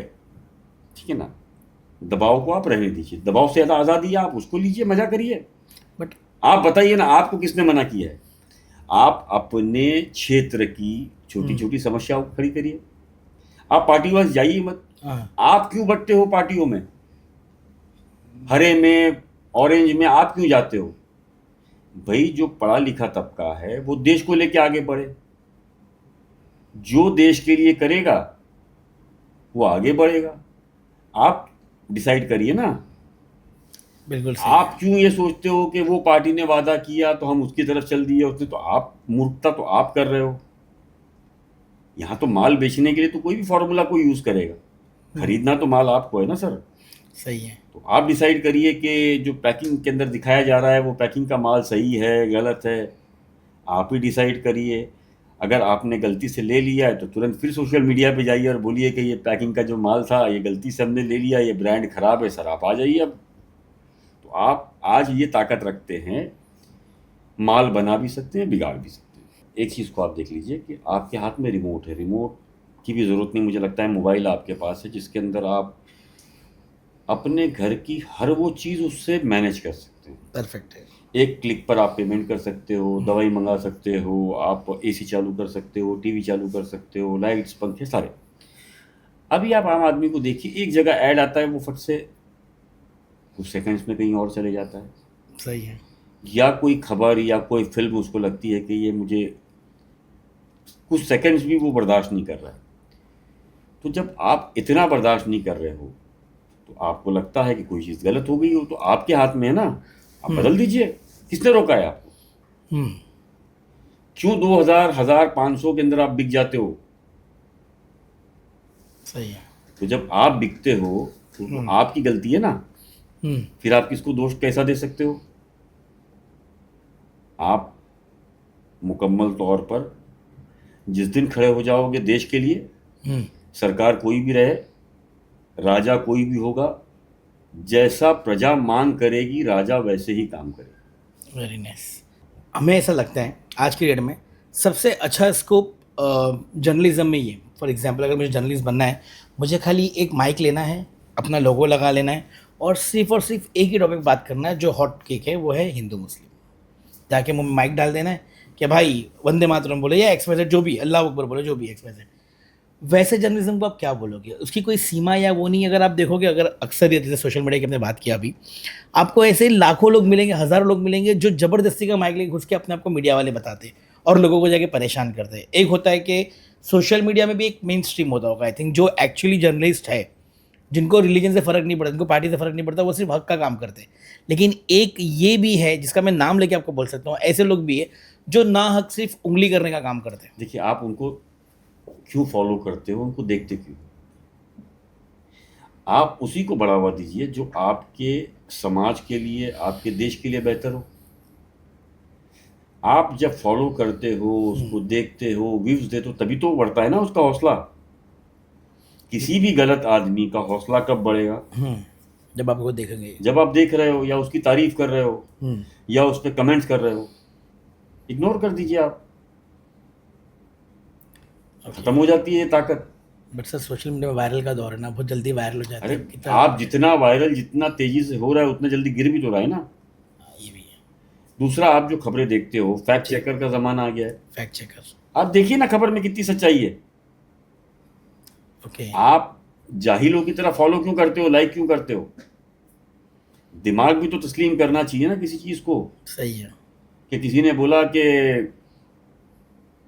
ठीक है ना? दबाव को आप रहने दीजिए, दबाव से ज़्यादा आज़ादी है, आप उसको लीजिए, मज़ा करिए। बट आप बताइए ना, आपको किसने मना किया है? आप अपने क्षेत्र की छोटी हुँ, छोटी समस्याओं को खड़ी करिए। आप पार्टी वाइज जाइए मत। हाँ, आप क्यों बंटते हो पार्टियों में? हरे में, ऑरेंज में आप क्यों जाते हो? भाई, जो पढ़ा लिखा तबका है वो देश को लेके आगे बढ़े। जो देश के लिए करेगा वो आगे बढ़ेगा। आप डिसाइड करिए ना। बिल्कुल सही है। आप क्यों ये सोचते हो कि वो पार्टी ने वादा किया तो हम उसकी तरफ चल दिए? उसने तो आप मूर्खता तो आप कर रहे हो। यहाँ तो माल बेचने के लिए तो कोई भी फॉर्मूला को यूज़ करेगा, हुँ, खरीदना तो माल आपको है ना सर। सही है। तो आप डिसाइड करिए कि जो पैकिंग के अंदर दिखाया जा रहा है वो पैकिंग का माल सही है, गलत है। आप ही डिसाइड करिए। अगर आपने गलती से ले लिया है तो तुरंत फिर सोशल मीडिया पे जाइए और बोलिए कि ये पैकिंग का जो माल था ये गलती से हमने ले लिया, ये ब्रांड खराब है सर, आप आ जाइए अब। तो आप आज ये ताकत रखते हैं, माल बना भी सकते हैं, बिगाड़ भी सकते हैं। एक चीज़ को आप देख लीजिए कि आपके हाथ में रिमोट है, रिमोट की भी ज़रूरत नहीं, मुझे लगता है मोबाइल आपके पास है जिसके अंदर आप अपने घर की हर वो चीज़ उससे मैनेज कर सकते हैं। परफेक्ट है। एक क्लिक पर आप पेमेंट कर सकते हो, दवाई मंगा सकते हो, आप एसी चालू कर सकते हो, टीवी चालू कर सकते हो, लाइट्स, पंखे सारे। अभी आप आम आदमी को देखिए, एक जगह ऐड आता है, वो फट से कुछ सेकंड्स में कहीं और चले जाता है। सही है। या कोई खबर या कोई फ़िल्म उसको लगती है कि ये मुझे कुछ सेकंड्स भी वो बर्दाश्त नहीं कर रहा है। तो जब आप इतना बर्दाश्त नहीं कर रहे हो, तो आपको लगता है कि कोई चीज़ गलत हो गई हो, तो आपके हाथ में है ना, आप हुँ, बदल दीजिए। किसने रोका है आपको? हुँ, क्यों 2000, 1000, 500 के अंदर आप बिक जाते हो? सही है। तो जब आप बिकते हो तो हुँ, आपकी गलती है ना। हुँ, फिर आप किसको दोष कैसा दे सकते हो? आप मुकम्मल तौर पर जिस दिन खड़े हो जाओगे देश के लिए, हुँ, सरकार कोई भी रहे, राजा कोई भी होगा, जैसा प्रजा मांग करेगी राजा वैसे ही काम करेगा। Very nice. हमें ऐसा लगता है आज की डेट में सबसे अच्छा स्कोप जर्नलिज्म में ही है, फॉर एग्जांपल अगर मुझे जर्नलिस्ट बनना है, मुझे खाली एक माइक लेना है, अपना लोगो लगा लेना है और सिर्फ एक ही टॉपिक बात करना है जो हॉट केक है, वो है हिंदू मुस्लिम। जाके मुंह में माइक डाल देना है कि भाई वंदे मातरम बोले या एक्सवाइजेड जो भी, अल्लाह अकबर बोले, जो भी एक्सवाइजेड। वैसे जर्नलिज्म को आप क्या बोलोगे? उसकी कोई सीमा या वो नहीं? अगर आप देखोगे, अगर अक्सर ये जैसे सोशल मीडिया की हमने बात किया अभी, आपको ऐसे लाखों लोग मिलेंगे, हज़ारों लोग मिलेंगे जो ज़बरदस्ती का माइक लेके घुस के अपने आप को मीडिया वाले बताते और लोगों को जाके परेशान करते हैं। एक होता है कि सोशल मीडिया में भी एक मेन स्ट्रीम होता होगा आई थिंक, जो एक्चुअली जर्नलिस्ट है, जिनको रिलीजन से फ़र्क नहीं पड़ता, जिनको पार्टी से फ़र्क नहीं पड़ता, वो सिर्फ हक का काम करते हैं। लेकिन एक ये भी है जिसका मैं नाम लेके आपको बोल सकता हूँ, ऐसे लोग भी है जो ना हक सिर्फ उंगली करने का काम करते हैं। देखिए, आप उनको क्यों फॉलो करते हो, उनको देखते क्यों? आप उसी को बढ़ावा दीजिए जो आपके समाज के लिए, आपके देश के लिए बेहतर हो। आप जब फॉलो करते हो, उसको देखते हो, व्यूज देते हो, तभी तो बढ़ता है ना उसका हौसला। किसी भी गलत आदमी का हौसला कब बढ़ेगा? जब आप वो देखेंगे, जब आप देख रहे हो या उसकी तारीफ कर रहे हो या उस पर कमेंट्स कर रहे हो। इग्नोर कर दीजिए आप, खत्म हो जाती है ये ताकत। बट सर सोशल मीडिया में वायरल का दौर है ना, बहुत जल्दी वायरल हो जाते अरे हैं। कितना आप जितना वायरल, जितना तेजी से हो रहा है, उतना जल्दी गिर भी तो रहा है ना। ये भी है। दूसरा, आप जो खबरें देखते हो, फैक्ट चेकर का जमाना आ गया है। फैक्ट चेकर, आप देखिए ना खबर में कितनी सच्चाई है। ओके। आप जाहिलों की तरह फॉलो क्यों करते हो, लाइक क्यों करते हो? दिमाग भी तो तस्लीम करना चाहिए ना किसी चीज को। सही है। कि किसी ने बोला कि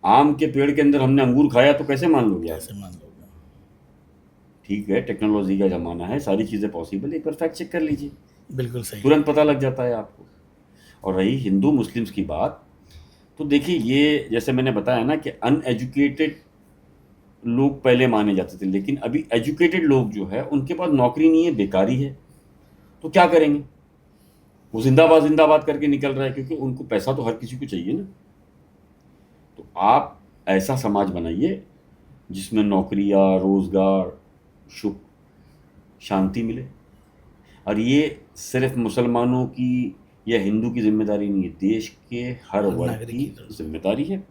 आम के पेड़ के अंदर हमने अंगूर खाया, तो कैसे मान लोगे आप? कैसे मान लोगे? ठीक है, टेक्नोलॉजी का ज़माना है, सारी चीज़ें पॉसिबल है, एक बार फैक्ट चेक कर लीजिए, बिल्कुल सही। तुरंत पता लग जाता है आपको। और रही हिंदू मुस्लिम्स की बात, तो देखिए, ये जैसे मैंने बताया ना कि अनएजुकेटेड लोग पहले माने जाते थे, लेकिन अभी एजुकेटेड लोग जो है उनके पास नौकरी नहीं है, बेकारी है, तो क्या करेंगे? वो जिंदाबाद जिंदाबाद करके निकल रहा है, क्योंकि उनको पैसा तो हर किसी को चाहिए ना। तो आप ऐसा समाज बनाइए जिसमें नौकरियां, रोजगार, सुख, शांति मिले। और ये सिर्फ मुसलमानों की या हिंदू की जिम्मेदारी नहीं है, देश के हर वर्ग नागरिक की की तरफ से। जिम्मेदारी है।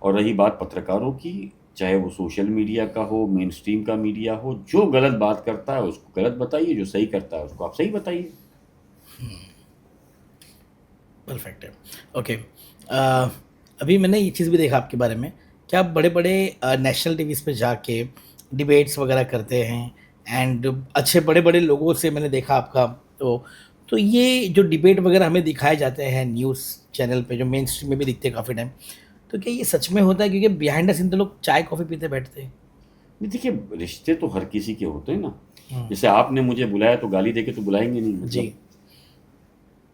और रही बात पत्रकारों की, चाहे वो सोशल मीडिया का हो, मेन स्ट्रीम का मीडिया हो, जो गलत बात करता है उसको गलत बताइए, जो सही करता है उसको आप सही बताइए। परफेक्ट है। ओके। अभी मैंने ये चीज़ भी देखा आपके बारे में कि आप बड़े बड़े नेशनल टीवीज़ पे जाके डिबेट्स वगैरह करते हैं एंड अच्छे बड़े बड़े लोगों से मैंने देखा आपका। तो ये जो डिबेट वगैरह हमें दिखाए जाते हैं न्यूज़ चैनल पे, जो मेन स्ट्रीम में भी दिखते हैं काफ़ी टाइम, तो क्या ये सच में होता है? क्योंकि बिहाइंड द सीन तो लोग चाय कॉफ़ी पीते बैठते हैं। नहीं, देखिए, रिश्ते तो हर किसी के होते हैं ना। हाँ। जैसे आपने मुझे बुलाया तो गाली देके तो बुलाएंगे नहीं, जी। मतलब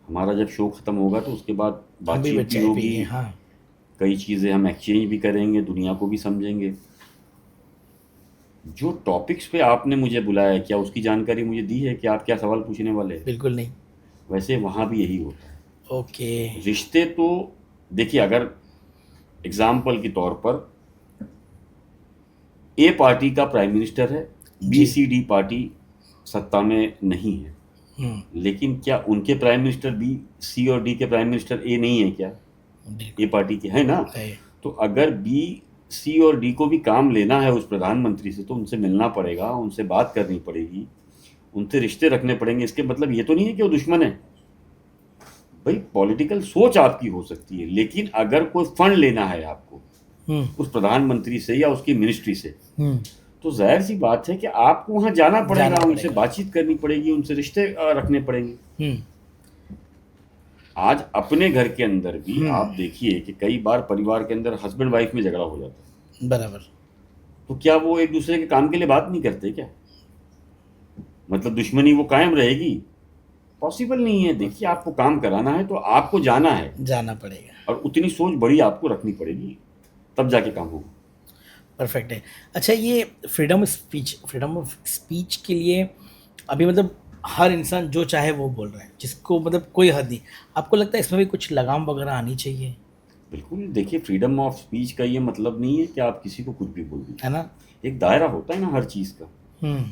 हमारा जब शो खत्म होगा तो उसके बाद हम भी बातचीत भी चाय होगी, पिएंगे। हाँ। कई चीज़ें हम एक्सचेंज भी करेंगे, दुनिया को भी समझेंगे। जो टॉपिक्स पे आपने मुझे बुलाया है, क्या उसकी जानकारी मुझे दी है कि आप क्या सवाल पूछने वाले हैं? बिल्कुल नहीं। वैसे वहाँ भी यही होता है। ओके। रिश्ते तो देखिए, अगर एग्जाम्पल के तौर पर ए पार्टी का प्राइम मिनिस्टर है, बी जी। सी डी पार्टी सत्ता में नहीं है, लेकिन क्या उनके प्राइम मिनिस्टर बी, सी और डी के प्राइम मिनिस्टर ए नहीं है क्या? ए पार्टी के है ना। है। तो अगर बी, सी और डी को भी काम लेना है उस प्रधानमंत्री से, तो उनसे मिलना पड़ेगा, उनसे बात करनी पड़ेगी, उनसे रिश्ते रखने पड़ेंगे। इसके मतलब ये तो नहीं है कि वो दुश्मन है। भाई, पॉलिटिकल सोच आपकी हो सकती है, लेकिन अगर कोई फंड लेना है आपको उस प्रधानमंत्री से या उसकी मिनिस्ट्री से, तो जाहिर सी बात है कि आपको वहां जाना पड़ेगा, उनसे बातचीत करनी पड़ेगी, उनसे रिश्ते रखने पड़ेंगे। आज अपने घर के अंदर भी आप देखिए कि कई बार परिवार के अंदर हस्बैंड वाइफ में झगड़ा हो जाता है, बराबर। तो क्या वो एक दूसरे के काम के लिए बात नहीं करते क्या? मतलब दुश्मनी वो कायम रहेगी? पॉसिबल नहीं है। देखिए, आपको काम कराना है तो आपको जाना पड़ेगा, और उतनी सोच बड़ी आपको रखनी पड़ेगी, तब जाके काम होगा। परफेक्ट है। अच्छा, ये फ्रीडम ऑफ स्पीच के लिए अभी मतलब हर इंसान जो चाहे वो बोल रहा है, जिसको मतलब कोई हद नहीं। आपको लगता है इसमें भी कुछ लगाम वगैरह आनी चाहिए? बिल्कुल। देखिए, फ्रीडम ऑफ स्पीच का ये मतलब नहीं है कि आप किसी को कुछ भी बोल दीजिए, है ना। एक दायरा होता है ना हर चीज़ का, हम्म।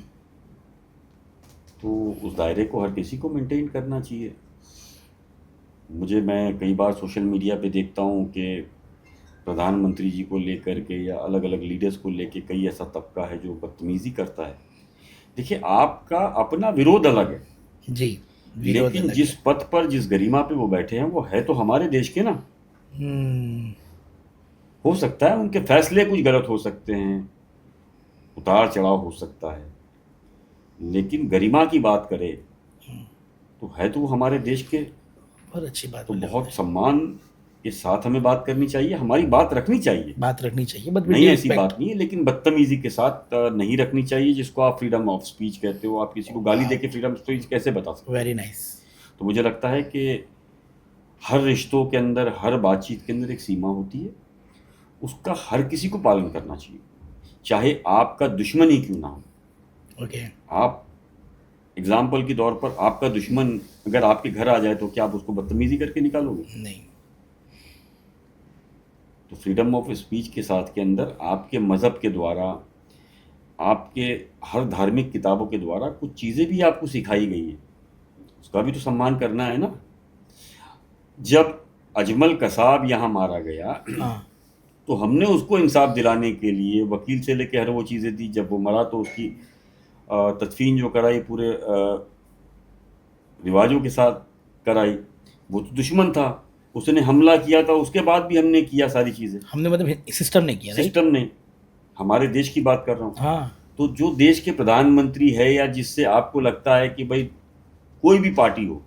तो उस दायरे को हर किसी को मेंटेन करना चाहिए। मैं कई बार सोशल मीडिया पे देखता हूँ कि प्रधानमंत्री जी को लेकर के या अलग अलग लीडर्स को लेके कई ऐसा तबका है जो बदतमीजी करता है। देखिए, आपका अपना विरोध अलग है, जी, विरोध लेकिन अलग जिस है। पद पर जिस गरिमा पे वो बैठे हैं वो है तो हमारे देश के ना। हम्म, हो सकता है उनके फैसले कुछ गलत हो सकते हैं, उतार चढ़ाव हो सकता है, लेकिन गरिमा की बात करें तो है तो वो हमारे देश के। बहुत अच्छी बात तो बोली बहुत आपने। सम्मान के साथ हमें बात करनी चाहिए, हमारी बात रखनी चाहिए। बात रखनी चाहिए, बट विद नहीं, ड्यू ऐसी रिस्पेक्ट। बात नहीं है, लेकिन बदतमीजी के साथ नहीं रखनी चाहिए, जिसको आप फ्रीडम ऑफ स्पीच कहते हो। आप किसी को गाली वाह, देके फ्रीडम ऑफ स्पीच कैसे बता सकते हो? Very nice. तो मुझे लगता है कि हर रिश्तों के अंदर, हर बातचीत के अंदर एक सीमा होती है, उसका हर किसी को पालन करना चाहिए, चाहे आपका दुश्मन ही क्यों ना हो। ओके। आप एग्जाम्पल के तौर पर, आपका दुश्मन अगर आपके घर आ जाए तो क्या आप उसको बदतमीजी करके निकालोगे? नहीं। तो फ्रीडम ऑफ स्पीच के साथ के अंदर आपके मज़हब के द्वारा, आपके हर धार्मिक किताबों के द्वारा कुछ चीज़ें भी आपको सिखाई गई है, उसका भी तो सम्मान करना है ना। जब अजमल कसाब यहाँ मारा गया हाँ। तो हमने उसको इंसाफ दिलाने के लिए वकील से लेके हर वो चीज़ें दी। जब वो मरा तो उसकी तदफीन जो कराई पूरे रिवाजों के साथ कराई। वो तो दुश्मन था, उसने हमला किया था, उसके बाद भी हमने किया सारी चीज़ें। हमने मतलब सिस्टम ने किया, राइट? सिस्टम ने, हमारे देश की बात कर रहा हूँ। हाँ। तो जो देश के प्रधानमंत्री है, या जिससे आपको लगता है कि भाई कोई भी पार्टी हो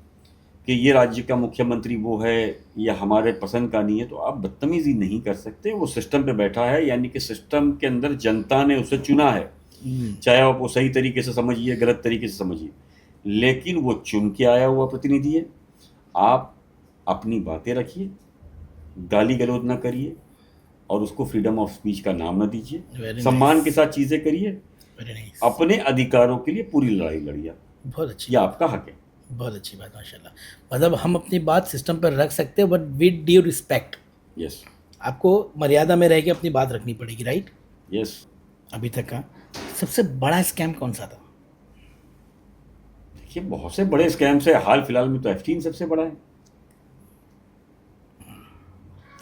कि ये राज्य का मुख्यमंत्री वो है या हमारे पसंद का नहीं है, तो आप बदतमीजी नहीं कर सकते। वो सिस्टम पे बैठा है, यानी कि सिस्टम के अंदर जनता ने उसे चुना है, चाहे आप वो सही तरीके से समझिए, गलत तरीके से समझिए, लेकिन वो चुन के आया हुआ प्रतिनिधि है। आप अपनी बातें रखिए, गाली गलौज ना करिए, और उसको फ्रीडम ऑफ स्पीच का नाम न दीजिए। वेरी सम्मान नाइस, के साथ चीज़ें करिए, वेरी नाइस। अपने अधिकारों के लिए पूरी लड़ाई लड़िए, बहुत अच्छी यह बात, आपका हक है। बहुत अच्छी बात, माशाल्लाह। मतलब हम अपनी बात सिस्टम पर रख सकते हैं, but with due respect. Yes, आपको मर्यादा में रह के अपनी बात रखनी पड़ेगी, राइट? यस। अभी तक का सबसे बड़ा स्कैम कौन सा था? देखिए, बहुत से बड़े स्कैम्स है, हाल फिलहाल में तो एफटीन सबसे बड़ा है।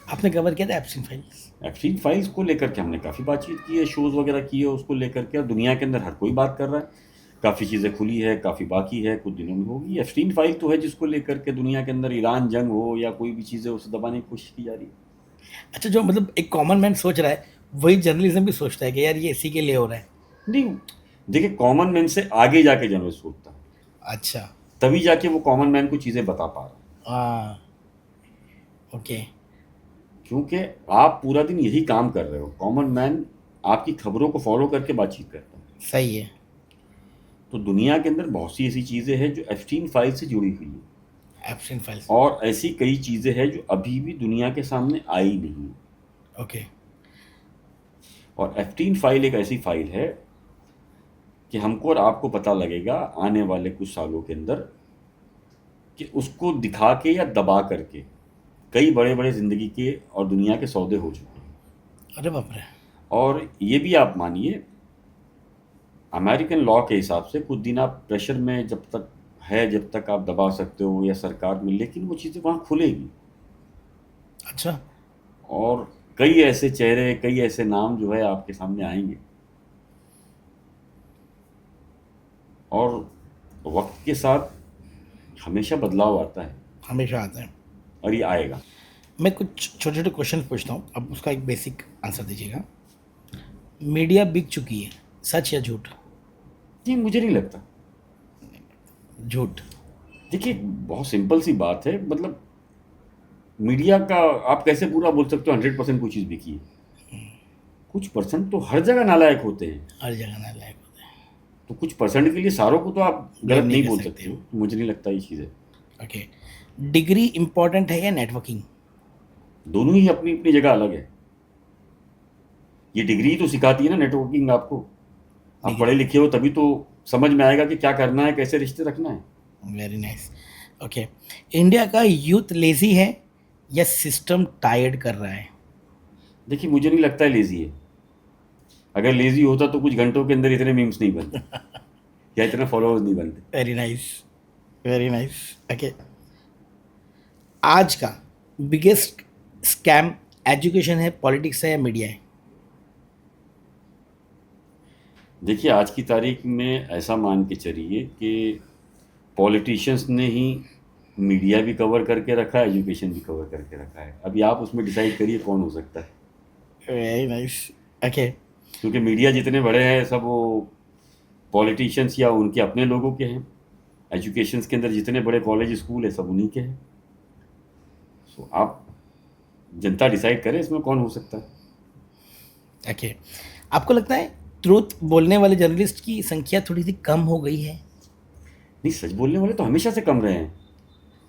आपने कवर किया था एप्सिन फाइल्स? एफटीन फाइल्स को लेकर के हमने काफ़ी बातचीत की है, शोज़ वगैरह किए है उसको लेकर के, और दुनिया के अंदर हर कोई बात कर रहा है। काफ़ी चीज़ें खुली है, काफ़ी बाकी है, कुछ दिनों में होगी। एफटीन फाइल तो है जिसको लेकर के दुनिया के अंदर ईरान जंग हो या कोई भी चीज़ें, उसे दबाने की कोशिश की जा रही है। अच्छा, जो मतलब एक कॉमन मैन सोच रहा है, वही जर्नलिज्म भी सोचता है कि यार ये इसी के लिए हो रहा है। नहीं, देखिए, कॉमन मैन से आगे जाके जर्नलिस्ट सोचता है, अच्छा। तभी जाके वो कॉमन मैन को चीज़ें बता पा रहा है। हाँ। ओके। क्योंकि आप पूरा दिन यही काम कर रहे हो, कॉमन मैन आपकी खबरों को फॉलो करके बातचीत करता है। सही है। तो दुनिया के अंदर बहुत सी ऐसी चीज़ें हैं जो एफटीन फाइल से जुड़ी हुई हैं, एप्सिन फाइल्स। और ऐसी कई चीज़ें हैं जो अभी भी दुनिया के सामने आई नहीं। ओके। और एफटीन फाइल एक ऐसी फाइल है कि हमको और आपको पता लगेगा आने वाले कुछ सालों के अंदर कि उसको दिखा के या दबा करके कई बड़े बड़े ज़िंदगी के और दुनिया के सौदे हो चुके हैं। अरे बाप रे। और ये भी आप मानिए, अमेरिकन लॉ के हिसाब से कुछ दिन आप प्रेशर में जब तक है, जब तक आप दबा सकते हो या सरकार में, लेकिन वो चीज़ें वहाँ खुलेगी। अच्छा। और कई ऐसे चेहरे, कई ऐसे नाम जो है आपके सामने आएंगे, और वक्त के साथ हमेशा बदलाव आता है, हमेशा आता है। और ये आएगा। मैं कुछ छोटे छोटे क्वेश्चन पूछता हूँ, अब उसका एक बेसिक आंसर दीजिएगा। मीडिया बिक चुकी है, सच या झूठ? ये मुझे नहीं लगता। झूठ। देखिए, बहुत सिंपल सी बात है, मतलब मीडिया का आप कैसे पूरा बोल सकते हो 100% कोई चीज़ बिकी है? कुछ परसेंट तो हर जगह नालायक होते हैं, हर जगह नालायक होते हैं। तो कुछ परसेंट के लिए सारों को तो आप ब्लेम गलत नहीं नहीं कर बोल सकते सकते हो। तो मुझे नहीं लगता ये चीज़ है। ओके। डिग्री इम्पोर्टेंट है या नेटवर्किंग? दोनों ही अपनी अपनी जगह अलग है। ये डिग्री तो सिखाती है ना नेटवर्किंग आपको। आप डिग्री। पढ़े लिखे हो तभी तो समझ में आएगा कि क्या करना है, कैसे रिश्ते रखना है। Very nice. ओके। इंडिया का यूथ लेजी है या सिस्टम टायर्ड कर रहा है? देखिए, मुझे नहीं लगता है लेजी है। अगर लेजी होता तो कुछ घंटों के अंदर इतने मीम्स नहीं बनते या इतने फॉलोअर्स नहीं बनते। Very nice, very nice. Okay. आज का बिगेस्ट स्कैम एजुकेशन है, पॉलिटिक्स है या मीडिया है? देखिए, आज की तारीख में ऐसा मान के चलिए कि पॉलिटिशियंस ने ही मीडिया भी कवर करके रखा है, एजुकेशन भी कवर करके रखा है। अभी आप उसमें डिसाइड करिए कौन हो सकता है। Very nice. ओके। क्योंकि मीडिया जितने बड़े हैं सब वो पॉलिटिशियंस या उनके अपने लोगों के हैं। एजुकेशन के अंदर जितने बड़े कॉलेज स्कूल है सब उन्हीं के हैं। सो आप जनता डिसाइड करे इसमें कौन हो सकता है। ओके। आपको लगता है ट्रूथ बोलने वाले जर्नलिस्ट की संख्या थोड़ी सी कम हो गई है? नहीं, सच बोलने वाले तो हमेशा से कम रहे हैं।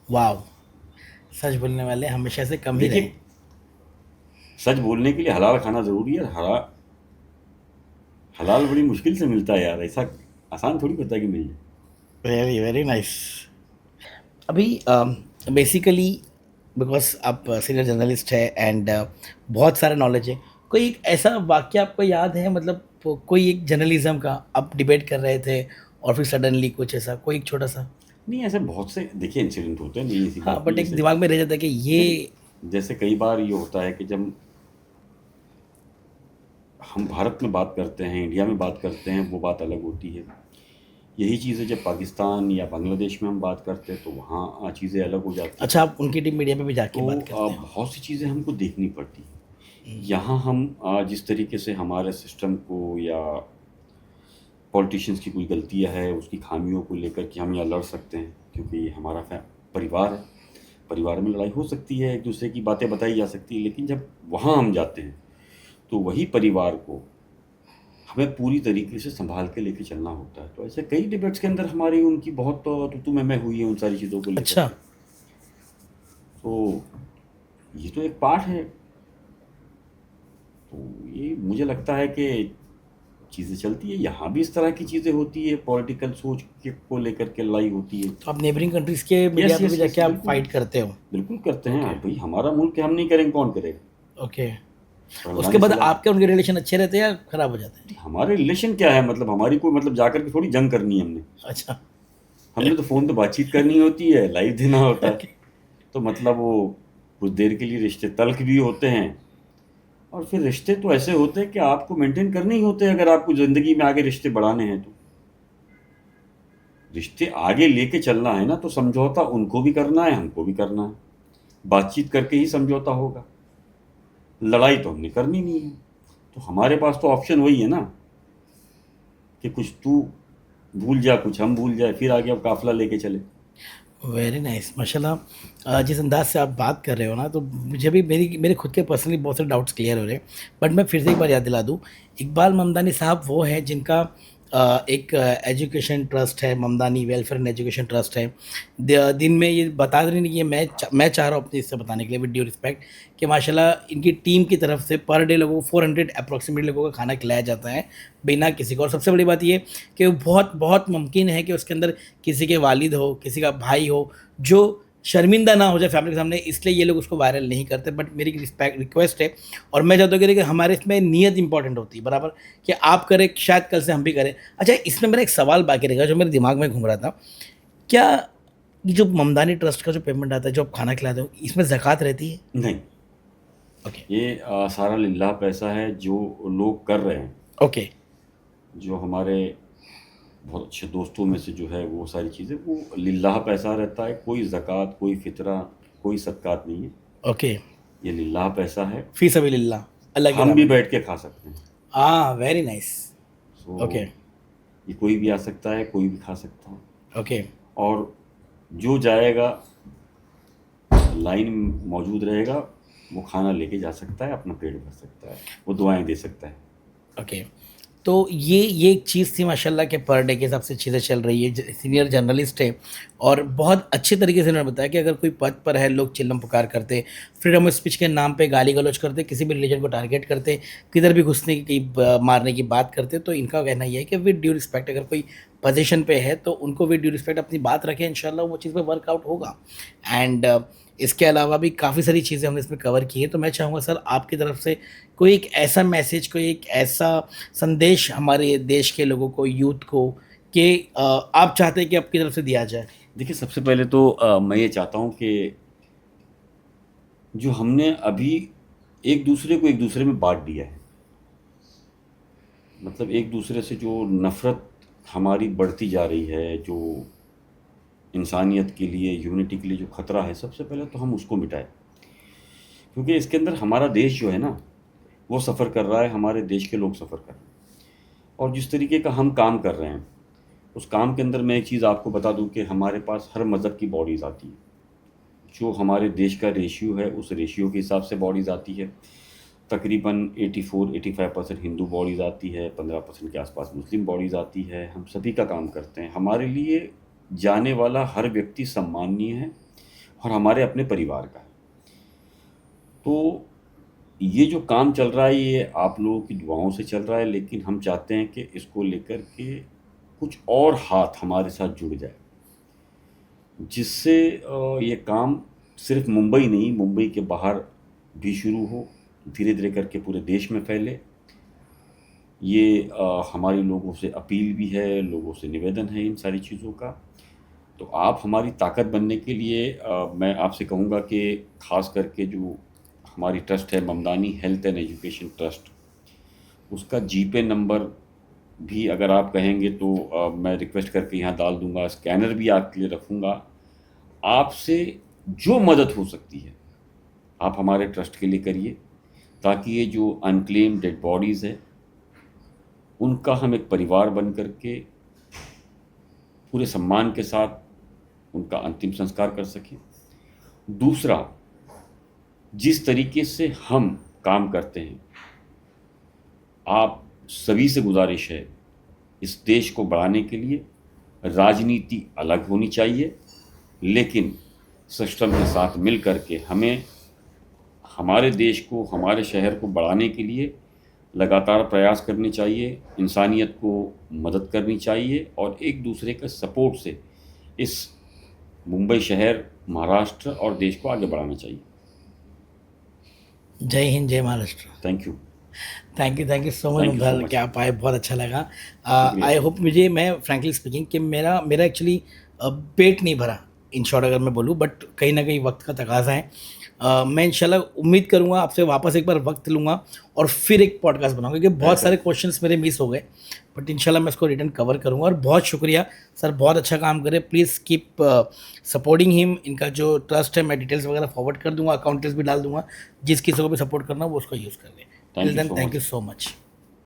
वाह, सच बोलने वाले हमेशा से कम ही रहे। देखिए, सच बोलने के लिए हलाल खाना जरूरी है। हलाल बड़ी मुश्किल से मिलता है यार, ऐसा आसान थोड़ी होता है कि मिल जाए। Very very nice. अभी बेसिकली बिकॉज आप सीनियर जर्नलिस्ट है एंड बहुत सारा नॉलेज है, कोई एक ऐसा वाक्य आपको याद है, मतलब कोई एक जर्नलिज्म का आप डिबेट कर रहे थे और फिर सडनली कुछ ऐसा कोई एक छोटा सा? नहीं, ऐसे बहुत से देखिए इंसिडेंट होते हैं, नहीं ऐसी हाँ, बात बट नहीं। एक दिमाग में रह जाता है कि ये। जैसे कई बार ये होता है कि जब हम भारत में बात करते हैं, इंडिया में बात करते हैं, वो बात अलग होती है। यही चीज़ें जब पाकिस्तान या बांग्लादेश में हम बात करते हैं तो वहाँ चीज़ें अलग हो जाती हैं। अच्छा, आप उनकी टीम मीडिया में भी जाके तो बात करते हैं? बहुत सी चीज़ें हमको देखनी पड़ती हैं। यहाँ हम जिस तरीके से हमारे सिस्टम को या पॉलिटिशियंस की कोई गलतियाँ है उसकी खामियों को लेकर के हम यहाँ लड़ सकते हैं, क्योंकि ये हमारा परिवार है। परिवार में लड़ाई हो सकती है, एक दूसरे की बातें बताई जा सकती है, लेकिन जब वहाँ हम जाते हैं तो वही परिवार को हमें पूरी तरीके से संभाल के लेके चलना होता है। तो ऐसे कई डिबेट्स के अंदर हमारी उनकी बहुत तू मैं हुई है उन सारी चीज़ों को लेकर। अच्छा। तो ये तो एक पार्ट है। तो ये मुझे लगता है कि चीज़ें चलती है, यहाँ भी इस तरह की चीज़ें होती है, पॉलिटिकल सोच के को लेकर के लड़ाई होती है। तो आप नेबरिंग कंट्रीज के मीडिया यस पे यस भी यस, जाके आप बिल्कुल फाइट करते हो? बिल्कुल करते हैं। Okay. भाई हमारा मुल्क है, हम नहीं करेंगे कौन करेगा। ओके। और उसके बाद चला आपके उनके रिलेशन अच्छे रहते हैं या खराब हो जाते हैं? हमारे रिलेशन क्या है, मतलब हमारी कोई मतलब जाकर के थोड़ी जंग करनी है हमने। अच्छा। हमने तो फ़ोन तो बातचीत करनी होती है, लाइव देना होता है। Okay. तो मतलब वो कुछ देर के लिए रिश्ते तल्ख भी होते हैं, और फिर रिश्ते तो ऐसे होते हैं कि आपको मेंटेन करने ही होते हैं अगर आपको ज़िंदगी में आगे रिश्ते बढ़ाने हैं तो। रिश्ते आगे लेके चलना है ना, तो समझौता उनको भी करना है, हमको भी करना है। बातचीत करके ही समझौता होगा। लड़ाई तो हमने करनी नहीं है। तो हमारे पास तो ऑप्शन वही है ना कि कुछ तू भूल जा, कुछ हम भूल जाए, फिर आगे अब काफ़िला लेके चले। वेरी नाइस, माशाल्लाह। जिस अंदाज से आप बात कर रहे हो ना, तो मुझे भी मेरे खुद के पर्सनली बहुत सारे डाउट्स क्लियर हो रहे हैं। बट मैं फिर से एक बार याद दिला दूँ, इकबाल ममदानी साहब वो हैं जिनका एक एजुकेशन ट्रस्ट है, Mamdani welfare and education trust है। दिन में ये बता रही नहीं, ये मैं चाह रहा हूँ अपने इससे बताने के लिए, विद ड्यू रिस्पेक्ट, कि माशाल्लाह इनकी टीम की तरफ से पर डे लोगों को 400 अप्रॉक्सीमेट लोगों का खाना खिलाया जाता है बिना किसी को। और सबसे बड़ी बात ये कि बहुत बहुत मुमकिन है कि उसके अंदर किसी के वालिद हो, किसी का भाई हो, जो शर्मिंदा ना हो जाए फैमिली के सामने, इसलिए ये लोग उसको वायरल नहीं करते। बट मेरी रिक्वेस्ट है, और मैं चाहता हूँ कि हमारे इसमें नीयत इंपॉर्टेंट होती है बराबर, कि आप करें, शायद कल से हम भी करें। अच्छा, इसमें मेरा एक सवाल बाकी रहेगा जो मेरे दिमाग में घूम रहा था, क्या ये जो ममदानी ट्रस्ट का जो पेमेंट आता है, जो आप खाना खिलाते हो, इसमें ज़कात रहती है? नहीं, ओके। ये सारा लिल्लाह पैसा है जो लोग कर रहे हैं। ओके। जो हमारे बहुत अच्छे दोस्तों में से जो है वो सारी चीज़ें वो लिल्लाह पैसा रहता है। कोई ज़कात, कोई फितरा, कोई सदकात नहीं है। ओके। ये लिल्लाह पैसा है। फी सबिलिल्लाह, अल्लाह की हम राह भी में। बैठ के खा सकते हैं। हाँ, वेरी नाइस। So okay. ये कोई भी आ सकता है, कोई भी खा सकता है। ओके। और जो जाएगा लाइन में मौजूद रहेगा वो खाना लेके जा सकता है, अपना पेट भर सकता है, वो दुआएं दे सकता है। ओके। तो ये एक चीज़ थी माशाल्लाह के पर डे के हिसाब से चीज़ें चल रही है। सीनियर जर्नलिस्ट है और बहुत अच्छे तरीके से उन्होंने बताया कि अगर कोई पद पर है, लोग चिल्लम पुकार करते, फ्रीडम ऑफ स्पीच के नाम पे गाली गलौज करते, किसी भी रिलीजन को टारगेट करते, किधर भी घुसने की मारने की बात करते, तो इनका कहना यह है कि विद ड्यू रिस्पेक्ट, अगर कोई पोजीशन पे है तो उनको विद ड्यू रिस्पेक्ट अपनी बात रखें, इंशाल्लाह वो चीज़ पे वर्कआउट होगा। एंड इसके अलावा भी काफ़ी सारी चीज़ें हमने इसमें कवर की है। तो मैं चाहूँगा सर, आपकी तरफ से कोई एक ऐसा मैसेज, कोई एक ऐसा संदेश हमारे देश के लोगों को, यूथ को, कि आप चाहते हैं कि आपकी तरफ से दिया जाए? देखिए, सबसे पहले तो मैं ये चाहता हूँ कि जो हमने अभी एक दूसरे को एक दूसरे में बांट दिया है। मतलब एक दूसरे से जो नफ़रत हमारी बढ़ती जा रही है, जो इंसानियत के लिए, ह्यूमैनिटी के लिए जो खतरा है, सबसे पहले तो हम उसको मिटाएं। क्योंकि इसके अंदर हमारा देश जो है ना, वो सफ़र कर रहा है, हमारे देश के लोग सफ़र कर रहे हैं। और जिस तरीके का हम काम कर रहे हैं, उस काम के अंदर मैं एक चीज़ आपको बता दूं कि हमारे पास हर मज़हब की बॉडीज़ आती है। जो हमारे देश का रेशियो है, उस रेशियो के हिसाब से बॉडीज़ आती है। तकरीबन 84-85% हिंदू बॉडीज़ आती है, 15% के आसपास मुस्लिम बॉडीज़ आती है। हम सभी का काम करते हैं। हमारे लिए जाने वाला हर व्यक्ति सम्माननीय है और हमारे अपने परिवार का है। तो ये जो काम चल रहा है, ये आप लोगों की दुआओं से चल रहा है, लेकिन हम चाहते हैं कि इसको लेकर के कुछ और हाथ हमारे साथ जुड़ जाए, जिससे ये काम सिर्फ मुंबई नहीं, मुंबई के बाहर भी शुरू हो, धीरे धीरे करके पूरे देश में फैले। ये हमारी लोगों से अपील भी है, लोगों से निवेदन है इन सारी चीज़ों का। तो आप हमारी ताकत बनने के लिए मैं आपसे कहूँगा कि ख़ास करके जो हमारी ट्रस्ट है, Mamdani health and education trust, उसका जीपे नंबर भी अगर आप कहेंगे तो मैं रिक्वेस्ट करके यहाँ डाल दूँगा। स्कैनर भी आपके लिए रखूँगा। आपसे जो मदद हो सकती है आप हमारे ट्रस्ट के लिए करिए, ताकि ये जो अनक्लेम्ड डेड बॉडीज़ है, उनका हम एक परिवार बन कर के पूरे सम्मान के साथ उनका अंतिम संस्कार कर सकें। दूसरा, जिस तरीके से हम काम करते हैं, आप सभी से गुजारिश है, इस देश को बढ़ाने के लिए राजनीति अलग होनी चाहिए, लेकिन सिस्टम के साथ मिल कर के हमें हमारे देश को, हमारे शहर को बढ़ाने के लिए लगातार प्रयास करने चाहिए, इंसानियत को मदद करनी चाहिए और एक दूसरे के सपोर्ट से इस मुंबई शहर, महाराष्ट्र और देश को आगे बढ़ाना चाहिए। जय हिंद, जय Maharashtra. Thank you. Thank you so much Thank you so मुग्धाल, much. कि आप आए, बहुत अच्छा लगा। शुक्रिया। आई होप, मैं फ्रैंकली स्पीकिंग कि मेरा एक्चुअली पेट नहीं भरा, इन शॉर्ट अगर मैं बोलूँ, बट कहीं ना कहीं वक्त का तकाजा है। मैं इंशाल्लाह उम्मीद करूँगा आपसे वापस एक बार वक्त लूँगा और फिर एक पॉडकास्ट बनाऊँगा, क्योंकि बहुत सारे क्वेश्चंस मेरे मिस हो गए, बट इंशाल्लाह मैं इसको रिटर्न कवर करूँगा। और बहुत शुक्रिया सर, बहुत अच्छा काम करें। Please keep supporting him. इनका जो ट्रस्ट है, मैं डिटेल्स वगैरह फॉरवर्ड कर दूँगा, अकाउंट डिटेल्स भी डाल दूँगा। जिस किसी को भी सपोर्ट करना हो वो उसका यूज़ कर ले। Thank you so thank much. You so much.